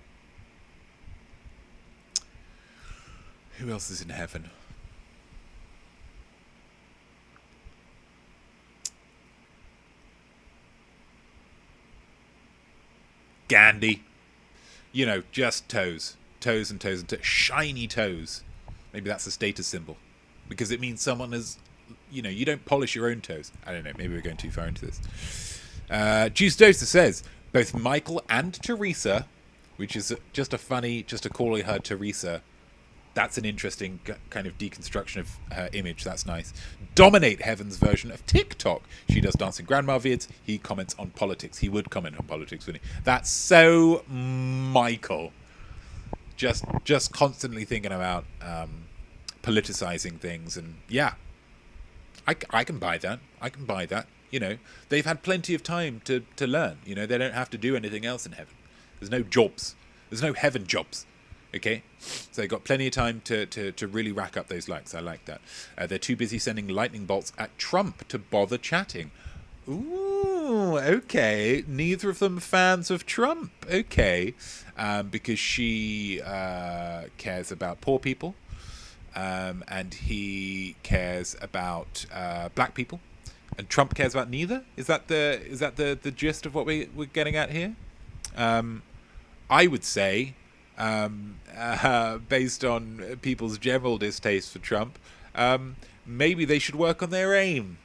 Who else is in heaven? Gandhi. You know, just toes. Toes and toes and toes. Shiny toes. Maybe that's a status symbol. Because it means someone is... You know, you don't polish your own toes. I don't know. Maybe we're going too far into this. Juice Doser says, both Michael and Teresa, which is just a calling her Teresa. That's an interesting kind of deconstruction of her image. That's nice. Dominate heaven's version of TikTok. She does dancing grandma vids. He comments on politics. He would comment on politics, wouldn't he? That's so Michael. Just constantly thinking about politicizing things. And yeah, I can buy that. I can buy that. You know, they've had plenty of time to learn. You know, they don't have to do anything else in heaven. There's no jobs. There's no heaven jobs. Okay, so they got plenty of time to really rack up those likes. I like that. They're too busy sending lightning bolts at Trump to bother chatting. Ooh, okay. Neither of them fans of Trump. Okay, because she cares about poor people, and he cares about black people, and Trump cares about neither. Is that the gist of what we're getting at here? I would say. Based on people's general distaste for Trump, maybe they should work on their aim.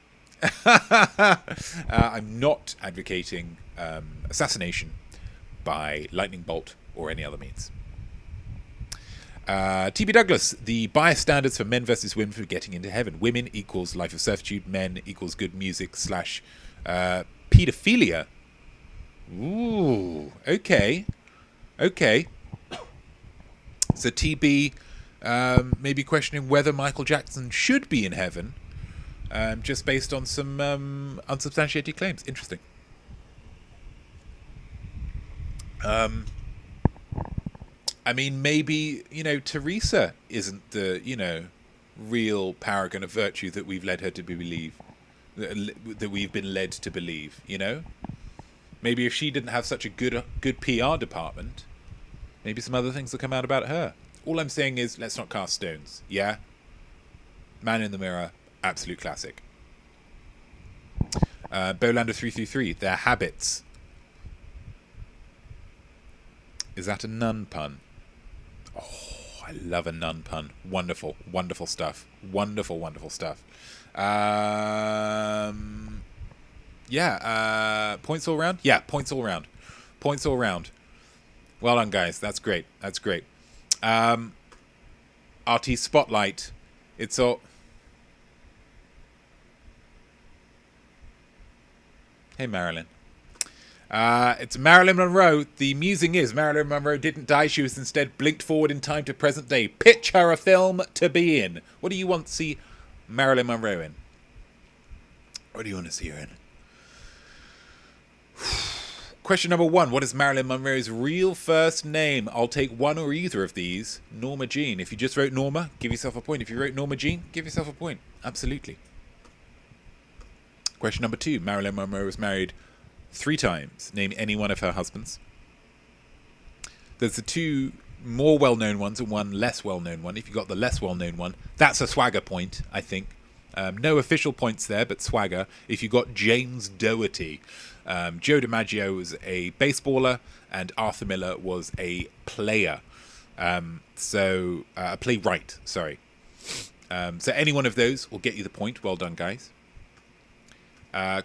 I'm not advocating assassination by lightning bolt or any other means. T.B. Douglas, the bias standards for men versus women for getting into heaven. Women equals life of servitude, men equals good music / pedophilia. Ooh, okay. So TB maybe questioning whether Michael Jackson should be in heaven, just based on some unsubstantiated claims. Interesting. I mean, maybe, you know, Teresa isn't the, real paragon of virtue that we've led her to believe, that we've been led to believe, you know? Maybe if she didn't have such a good PR department, maybe some other things will come out about her. All I'm saying is, let's not cast stones, yeah? Man in the Mirror, absolute classic. Bolander333, their habits. Is that a nun pun? Oh, I love a nun pun. Wonderful, wonderful stuff. Wonderful stuff. Yeah, points all round? Yeah, points all round. Points all round. Well done, guys. That's great. That's great. RT Spotlight. It's all... Hey, Marilyn. It's Marilyn Monroe. The musing is Marilyn Monroe didn't die. She was instead blinked forward in time to present day. Pitch her a film to be in. What do you want to see Marilyn Monroe in? What do you want to see her in? Question number 1. What is Marilyn Monroe's real first name? I'll take one or either of these. Norma Jean. If you just wrote Norma, give yourself a point. If you wrote Norma Jean, give yourself a point. Absolutely. Question number 2. Marilyn Monroe was married 3 times. Name any one of her husbands. There's the 2 more well-known ones and 1 less well-known one. If you got the less well-known one, that's a swagger point, I think. No official points there, but swagger. If you got James Doherty... Joe DiMaggio was a baseballer and Arthur Miller was a player. A playwright, sorry. So any one of those will get you the point. Well done, guys.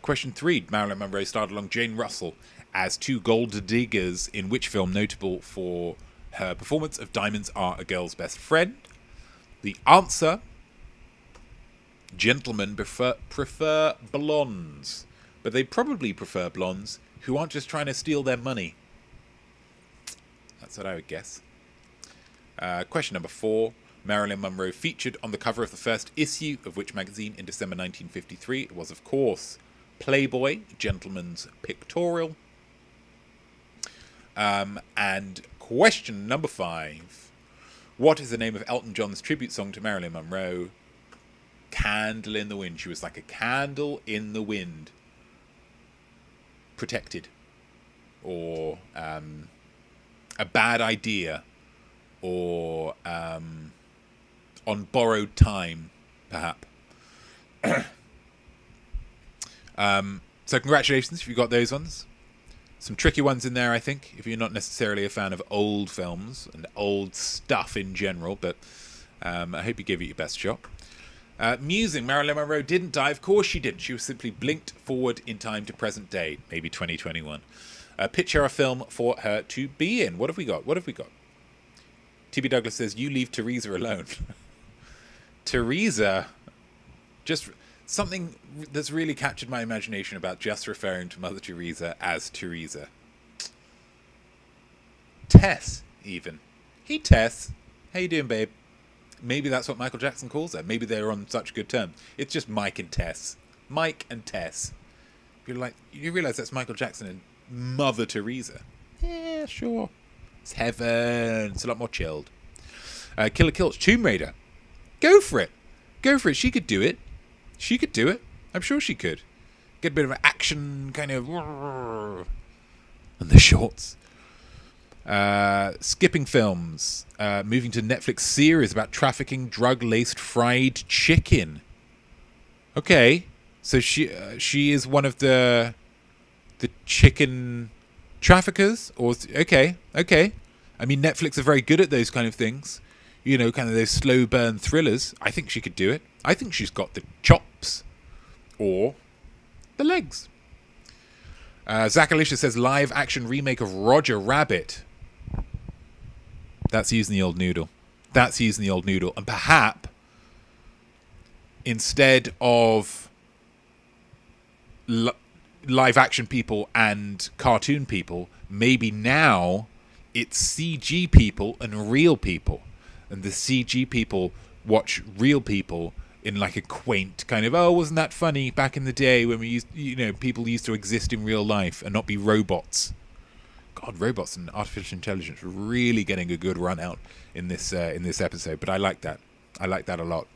Question 3. Marilyn Monroe starred along Jane Russell as two gold diggers in which film notable for her performance of Diamonds Are a Girl's Best Friend? The answer: gentlemen prefer blondes, but they probably prefer blondes who aren't just trying to steal their money. That's what I would guess. Question number 4. Marilyn Monroe featured on the cover of the first issue of which magazine in December 1953? It was, of course, Playboy, Gentleman's Pictorial. And question number 5. What is the name of Elton John's tribute song to Marilyn Monroe? Candle in the Wind. She was like a candle in the wind. Protected. Or a bad idea. Or on borrowed time, perhaps. So congratulations if you got those ones. Some tricky ones in there, I think, if you're not necessarily a fan of old films and old stuff in general, but I hope you gave it your best shot. Musing, Marilyn Monroe didn't die. Of course she didn't. She was simply blinked forward in time to present day, maybe 2021. Picture a film for her to be in. What have we got? TB Douglas says, you leave Teresa alone. Teresa, just something that's really captured my imagination about just referring to Mother Teresa as Teresa. Tess, even. Hey, Tess. How you doing, babe? Maybe that's what Michael Jackson calls her. Maybe they're on such good terms. It's just Mike and Tess. Mike and Tess. You're like, you realize that's Michael Jackson and Mother Teresa. Yeah, sure. It's heaven. It's a lot more chilled. Killer Kills, Tomb Raider. Go for it. She could do it. I'm sure she could. Get a bit of an action kind of... And the shorts. Skipping films. Moving to Netflix series about trafficking drug-laced fried chicken. Okay. So she is one of the chicken traffickers? Okay. I mean, Netflix are very good at those kind of things. You know, kind of those slow burn thrillers. I think she could do it. I think she's got the chops. Or the legs. Zach Alicia says live action remake of Roger Rabbit. That's using the old noodle. And perhaps instead of live action people and cartoon people, maybe now it's CG people and real people. And the CG people watch real people in like a quaint kind of, oh, wasn't that funny back in the day when we used, people used to exist in real life and not be robots. God, robots and artificial intelligence are really getting a good run out in this episode. But I like that. I like that a lot.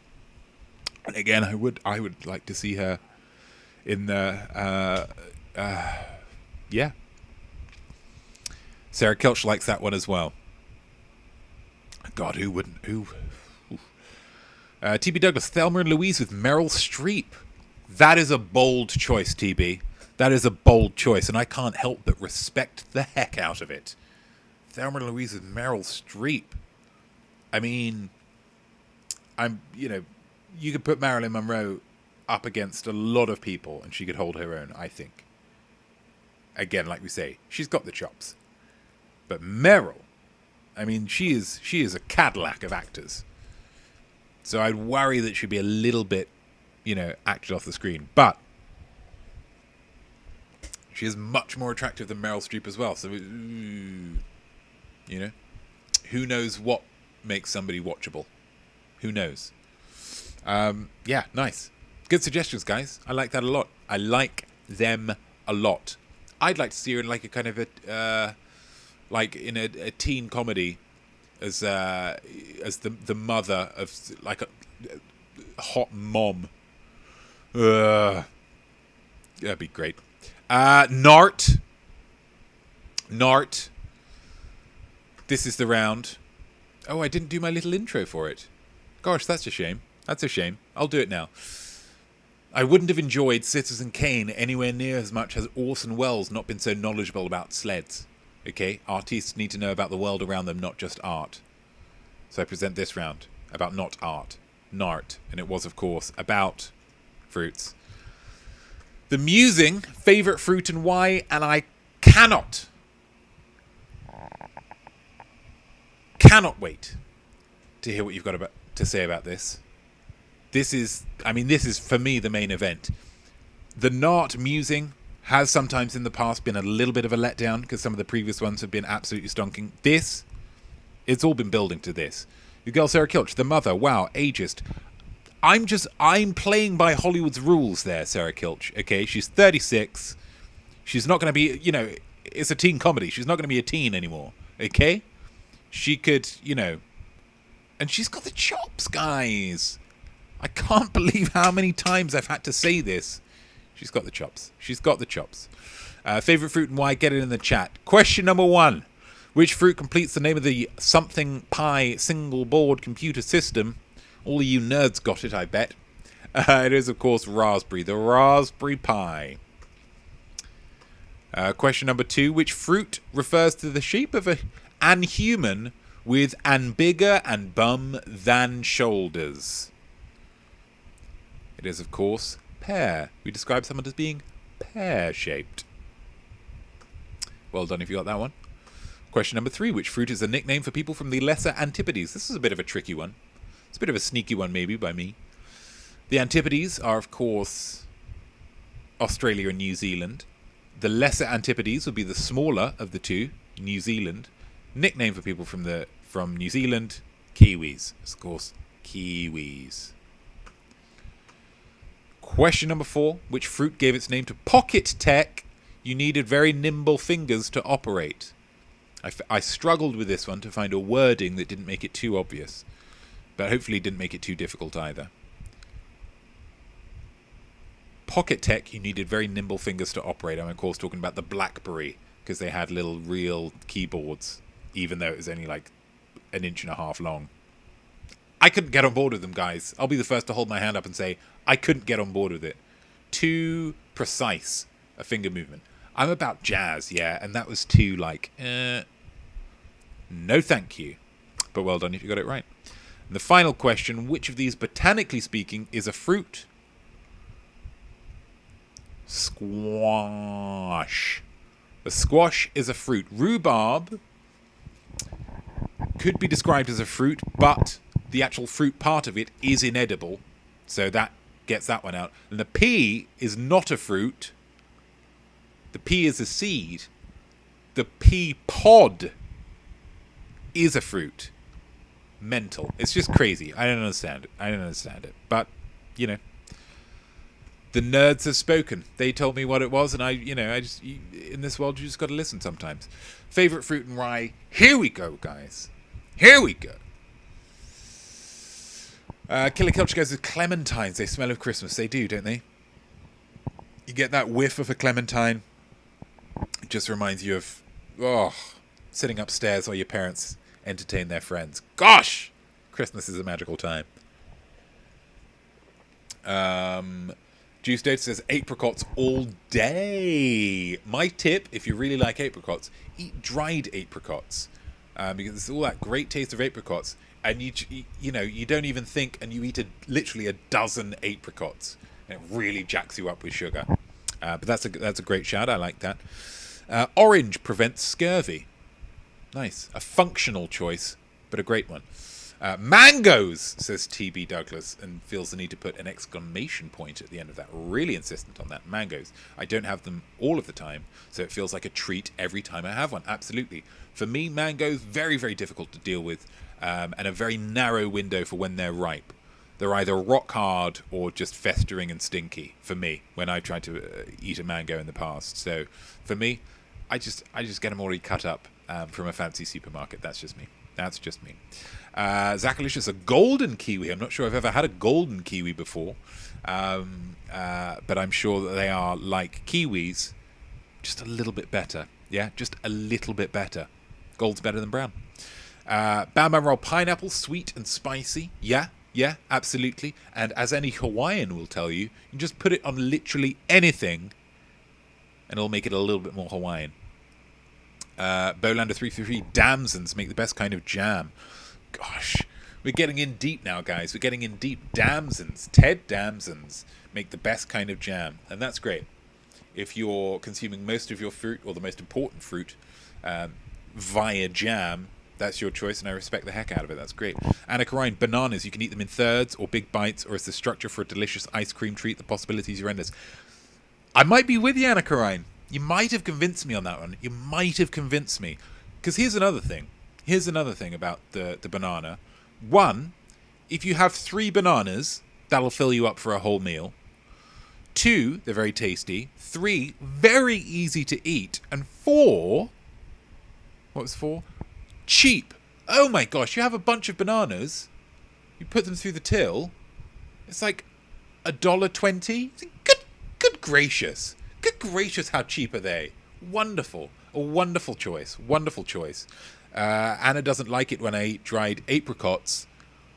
And again, I would like to see her in the yeah. Sarah Kelch likes that one as well. God, who wouldn't? TB Douglas, Thelma and Louise with Meryl Streep. That is a bold choice, TB. That is a bold choice, and I can't help but respect the heck out of it. Thelma and Louise with Meryl Streep. I mean, you could put Marilyn Monroe up against a lot of people, and she could hold her own, I think. Again, like we say, she's got the chops. But Meryl, I mean, she is a Cadillac of actors. So I'd worry that she'd be a little bit, acted off the screen. But she is much more attractive than Meryl Streep as well. So, who knows what makes somebody watchable? Who knows? Yeah, nice. Good suggestions, guys. I like that a lot. I like them a lot. I'd like to see her in like a kind of a, like in a teen comedy as the mother of like a hot mom. That'd be great. Nart. This is the round. Oh, I didn't do my little intro for it. Gosh, that's a shame. I'll do it now. I wouldn't have enjoyed Citizen Kane anywhere near as much as Orson Welles not been so knowledgeable about sleds. Okay? Artists need to know about the world around them, not just art. So I present this round about not art. Nart. And it was, of course, about fruits. The musing, favourite fruit and why, and I cannot wait to hear what you've got to say about this. This is for me the main event. The Nart musing has sometimes in the past been a little bit of a letdown because some of the previous ones have been absolutely stonking. It's all been building to this. Your girl Sarah Kilch, the mother, wow, ageist. I'm playing by Hollywood's rules there, Sarah Kilch, okay? She's 36. She's not going to be, it's a teen comedy. She's not going to be a teen anymore, okay? She could, and she's got the chops, guys. I can't believe how many times I've had to say this. She's got the chops. Favorite fruit and why? Get it in the chat. Question number 1. Which fruit completes the name of the something Pi single board computer system? All of you nerds got it, I bet. It is, of course, raspberry. The Raspberry Pi. Question number 2. Which fruit refers to the shape of an human with an bigger and bum than shoulders? It is, of course, pear. We describe someone as being pear-shaped. Well done if you got that one. Question number 3. Which fruit is a nickname for people from the Lesser Antipodes? This is a bit of a tricky one. It's a bit of a sneaky one, maybe, by me. The Antipodes are, of course, Australia and New Zealand. The Lesser Antipodes would be the smaller of the two, New Zealand. Nickname for people from New Zealand, Kiwis. Of course, Kiwis. Question number 4. Which fruit gave its name to pocket tech? You needed very nimble fingers to operate. I struggled with this one to find a wording that didn't make it too obvious. But hopefully didn't make it too difficult either. Pocket tech, you needed very nimble fingers to operate. I'm, of course, talking about the BlackBerry, because they had little real keyboards, even though it was only like 1.5 inches long. I couldn't get on board with them, guys. I'll be the first to hold my hand up and say, I couldn't get on board with it. Too precise a finger movement. I'm about jazz, yeah, and that was too, no thank you. But well done if you got it right. And the final question, which of these, botanically speaking, is a fruit? Squash. The squash is a fruit. Rhubarb could be described as a fruit, but the actual fruit part of it is inedible. So that gets that one out. And the pea is not a fruit. The pea is a seed. The pea pod is a fruit. Mental. It's just crazy. I don't understand it. But, the nerds have spoken. They told me what it was, and in this world, you just got to listen sometimes. Favorite fruit and rye. Here we go, guys. Here we go. Killer Culture goes with clementines. They smell of Christmas. They do, don't they? You get that whiff of a clementine. It just reminds you of, sitting upstairs while your parents entertain their friends. Gosh! Christmas is a magical time. Juice Data says apricots all day. My tip, if you really like apricots, eat dried apricots. Because it's all that great taste of apricots. And you don't even think, and you eat literally a dozen apricots. And it really jacks you up with sugar. But that's a great shout. I like that. Orange prevents scurvy. Nice. A functional choice, but a great one. Mangoes, says TB Douglas, and feels the need to put an exclamation point at the end of that. Really insistent on that. Mangoes. I don't have them all of the time, so it feels like a treat every time I have one. Absolutely. For me, mangoes, very, very difficult to deal with, and a very narrow window for when they're ripe. They're either rock hard or just festering and stinky for me when I tried to eat a mango in the past. So for me, I just get them already cut up from a fancy supermarket. That's just me. Zachalicious, a golden kiwi. I'm not sure I've ever had a golden kiwi before, but I'm sure that they are like kiwis, just a little bit better. Yeah, just a little bit better. Gold's better than brown. Bam Bam Roll pineapple, sweet and spicy. Yeah, absolutely. And as any Hawaiian will tell you, you can just put it on literally anything, and it'll make it a little bit more Hawaiian. Bolander 333, damsons make the best kind of jam. Gosh, we're getting in deep now, guys. We're getting in deep. Damsons, Ted Damsons make the best kind of jam, and that's great. if you're consuming most of your fruit, or the most important fruit, via jam, that's your choice, and I respect the heck out of it. That's great. Anna Karine, bananas, you can eat them in thirds or big bites, or as the structure for a delicious ice cream treat. The possibilities are endless. I might be with you, Anna Karine. You might have convinced me on that one. You might have convinced me. Because here's another thing. Here's another thing about the banana. One, if you have 3 bananas, that'll fill you up for a whole meal. 2, they're very tasty. 3, very easy to eat. And 4, what was 4? Cheap. Oh my gosh, you have a bunch of bananas, you put them through the till, it's like $1.20. Good gracious. Good gracious, how cheap are they? Wonderful. A wonderful choice. Wonderful choice. Anna doesn't like it when I eat dried apricots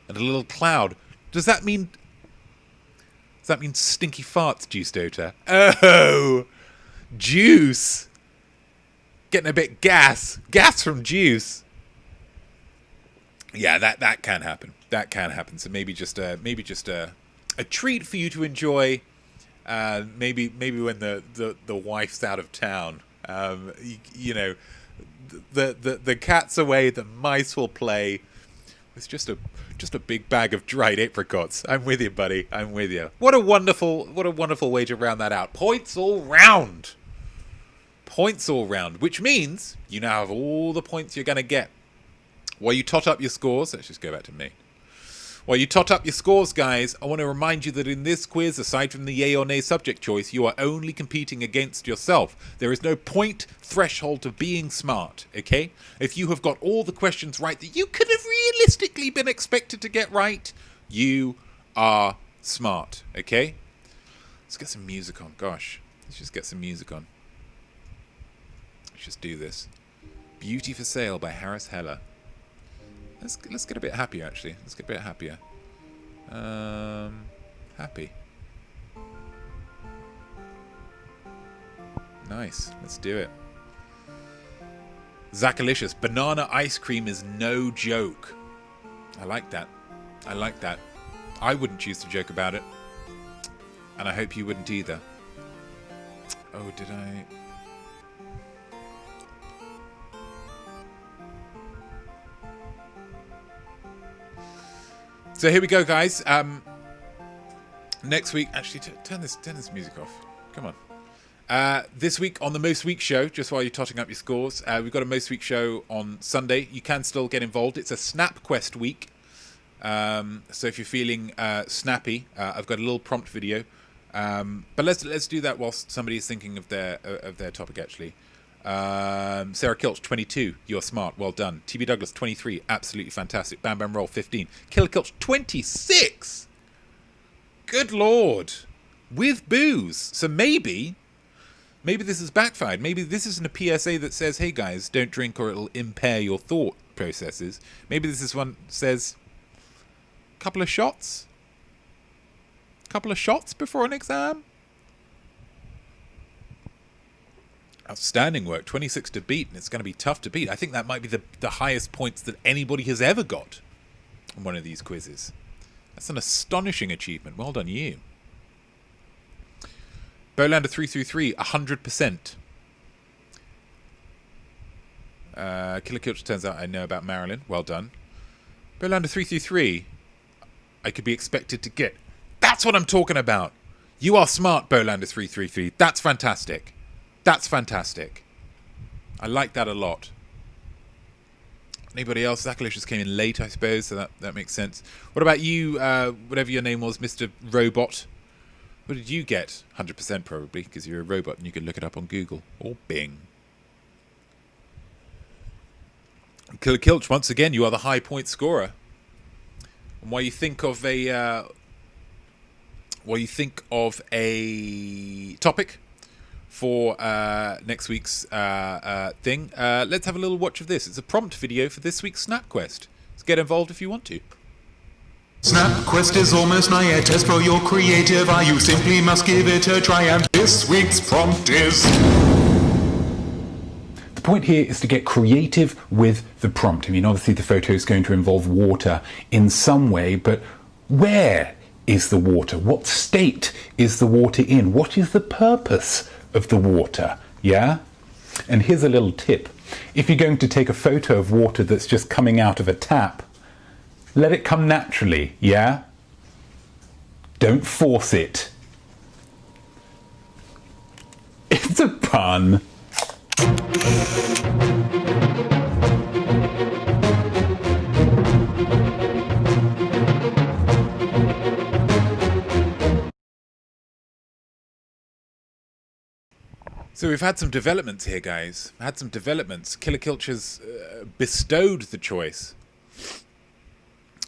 and a little cloud. Does that mean stinky farts, Juice Dota? Oh, juice. Getting a bit gas from juice. Yeah, that can happen. That can happen. So maybe just a treat for you to enjoy. Maybe when the wife's out of town. You know, the cat's away, the mice will play. It's just a big bag of dried apricots. I'm with you, buddy. I'm with you. What a wonderful way to round that out. Points all round. Points all round, which means you now have all the points you're going to get. While you tot up your scores, let's just go back to me. While you tot up your scores, guys, I want to remind you that in this quiz, aside from the yay or nay subject choice, you are only competing against yourself. There is no point threshold to being smart, okay? If you have got all the questions right that you could have realistically been expected to get right, you are smart, okay? Let's get some music on. Gosh, let's just get some music on. Let's just do this. Beauty for Sale by Harris Heller. Let's get a bit happier, actually. Let's get a bit happier. Happy. Nice. Let's do it. Zachalicious. Banana ice cream is no joke. I like that. I like that. I wouldn't choose to joke about it. And I hope you wouldn't either. Oh, did I... So here we go, guys. Next week, actually, turn this music off. Come on. This week on the Most Week show, just while you're totting up your scores, we've got a Most Week show on Sunday. You can still get involved. It's a Snap Quest week. So if you're feeling snappy, I've got a little prompt video. But let's do that whilst somebody is thinking of their topic, actually. Sarah Kilch, 22. You're smart. Well done. TB Douglas, 23. Absolutely fantastic. Bam Bam Roll, 15. Killer Kilch, 26. Good Lord. With booze. So maybe this has backfired. Maybe this isn't a PSA that says, hey guys, don't drink or it'll impair your thought processes. Maybe this is one that says, couple of shots before an exam. Outstanding work. 26 to beat, and it's going to be tough to beat. I think that might be the highest points that anybody has ever got on one of these quizzes. That's an astonishing achievement. Well done, you. Bolander 333, 100%. Killer Kilch, turns out I know about Marilyn. Well done. Bolander 333, I could be expected to get. That's what I'm talking about. You are smart, Bolander 333. That's fantastic. That's fantastic. I like that a lot. Anybody else? Zachalicious came in late, I suppose, so that makes sense. What about you, whatever your name was, Mr. Robot? What did you get? 100% probably, because you're a robot and you can look it up on Google or Bing. Killer Kilch, once again, you are the high point scorer. And while you think of a topic for next week's thing, let's have a little watch of this. It's a prompt video for this week's Snap Quest. So get involved if you want to.
Snap Quest is almost nigh a test for your creative eye. You simply must give it a try, and this week's prompt is...
The point here is to get creative with the prompt. I mean, obviously the photo is going to involve water in some way, but where is the water? What state is the water in? What is the purpose of the water, yeah? And here's a little tip. If you're going to take a photo of water that's just coming out of a tap, let it come naturally, yeah? Don't force it. It's a pun.
So we've had some developments here, guys. Had some developments. Killer Culture's bestowed the choice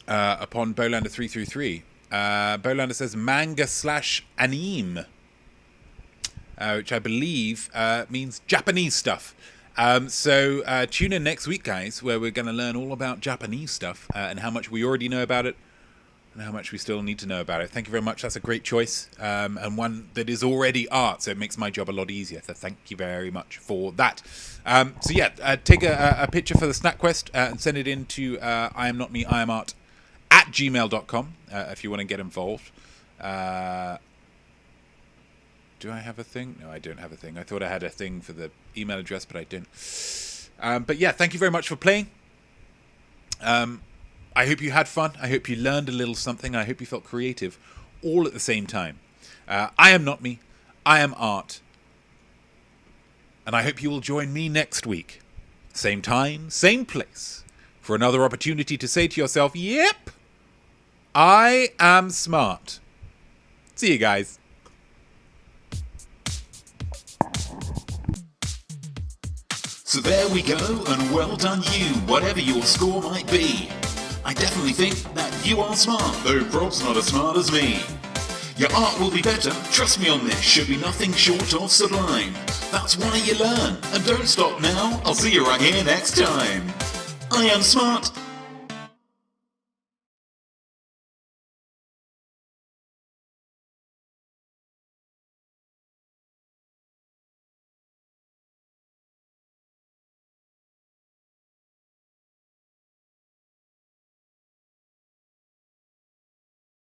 upon Bolander333. Bolander says manga/anime, which I believe means Japanese stuff. So tune in next week, guys, where we're going to learn all about Japanese stuff and how much we already know about it and how much we still need to know about it. Thank you very much. That's a great choice, and one that is already art, so it makes my job a lot easier. So thank you very much for that. So yeah, take a picture for the snack quest and send it in to iamsmart at gmail.com if you want to get involved. Do I have a thing? No, I don't have a thing. I thought I had a thing for the email address, but I don't. But yeah, thank you very much for playing. I hope you had fun. I hope you learned a little something. I hope you felt creative all at the same time. I am Notme. I am Art. And I hope you will join me next week. Same time, same place. For another opportunity to say to yourself, yep, I am smart. See you guys.
So there we go, and well done you, whatever your score might be. I definitely think that you are smart, though Prob's not as smart as me. Your art will be better, trust me on this, should be nothing short of sublime. That's why you learn, and don't stop now, I'll see you right here next time. I am smart,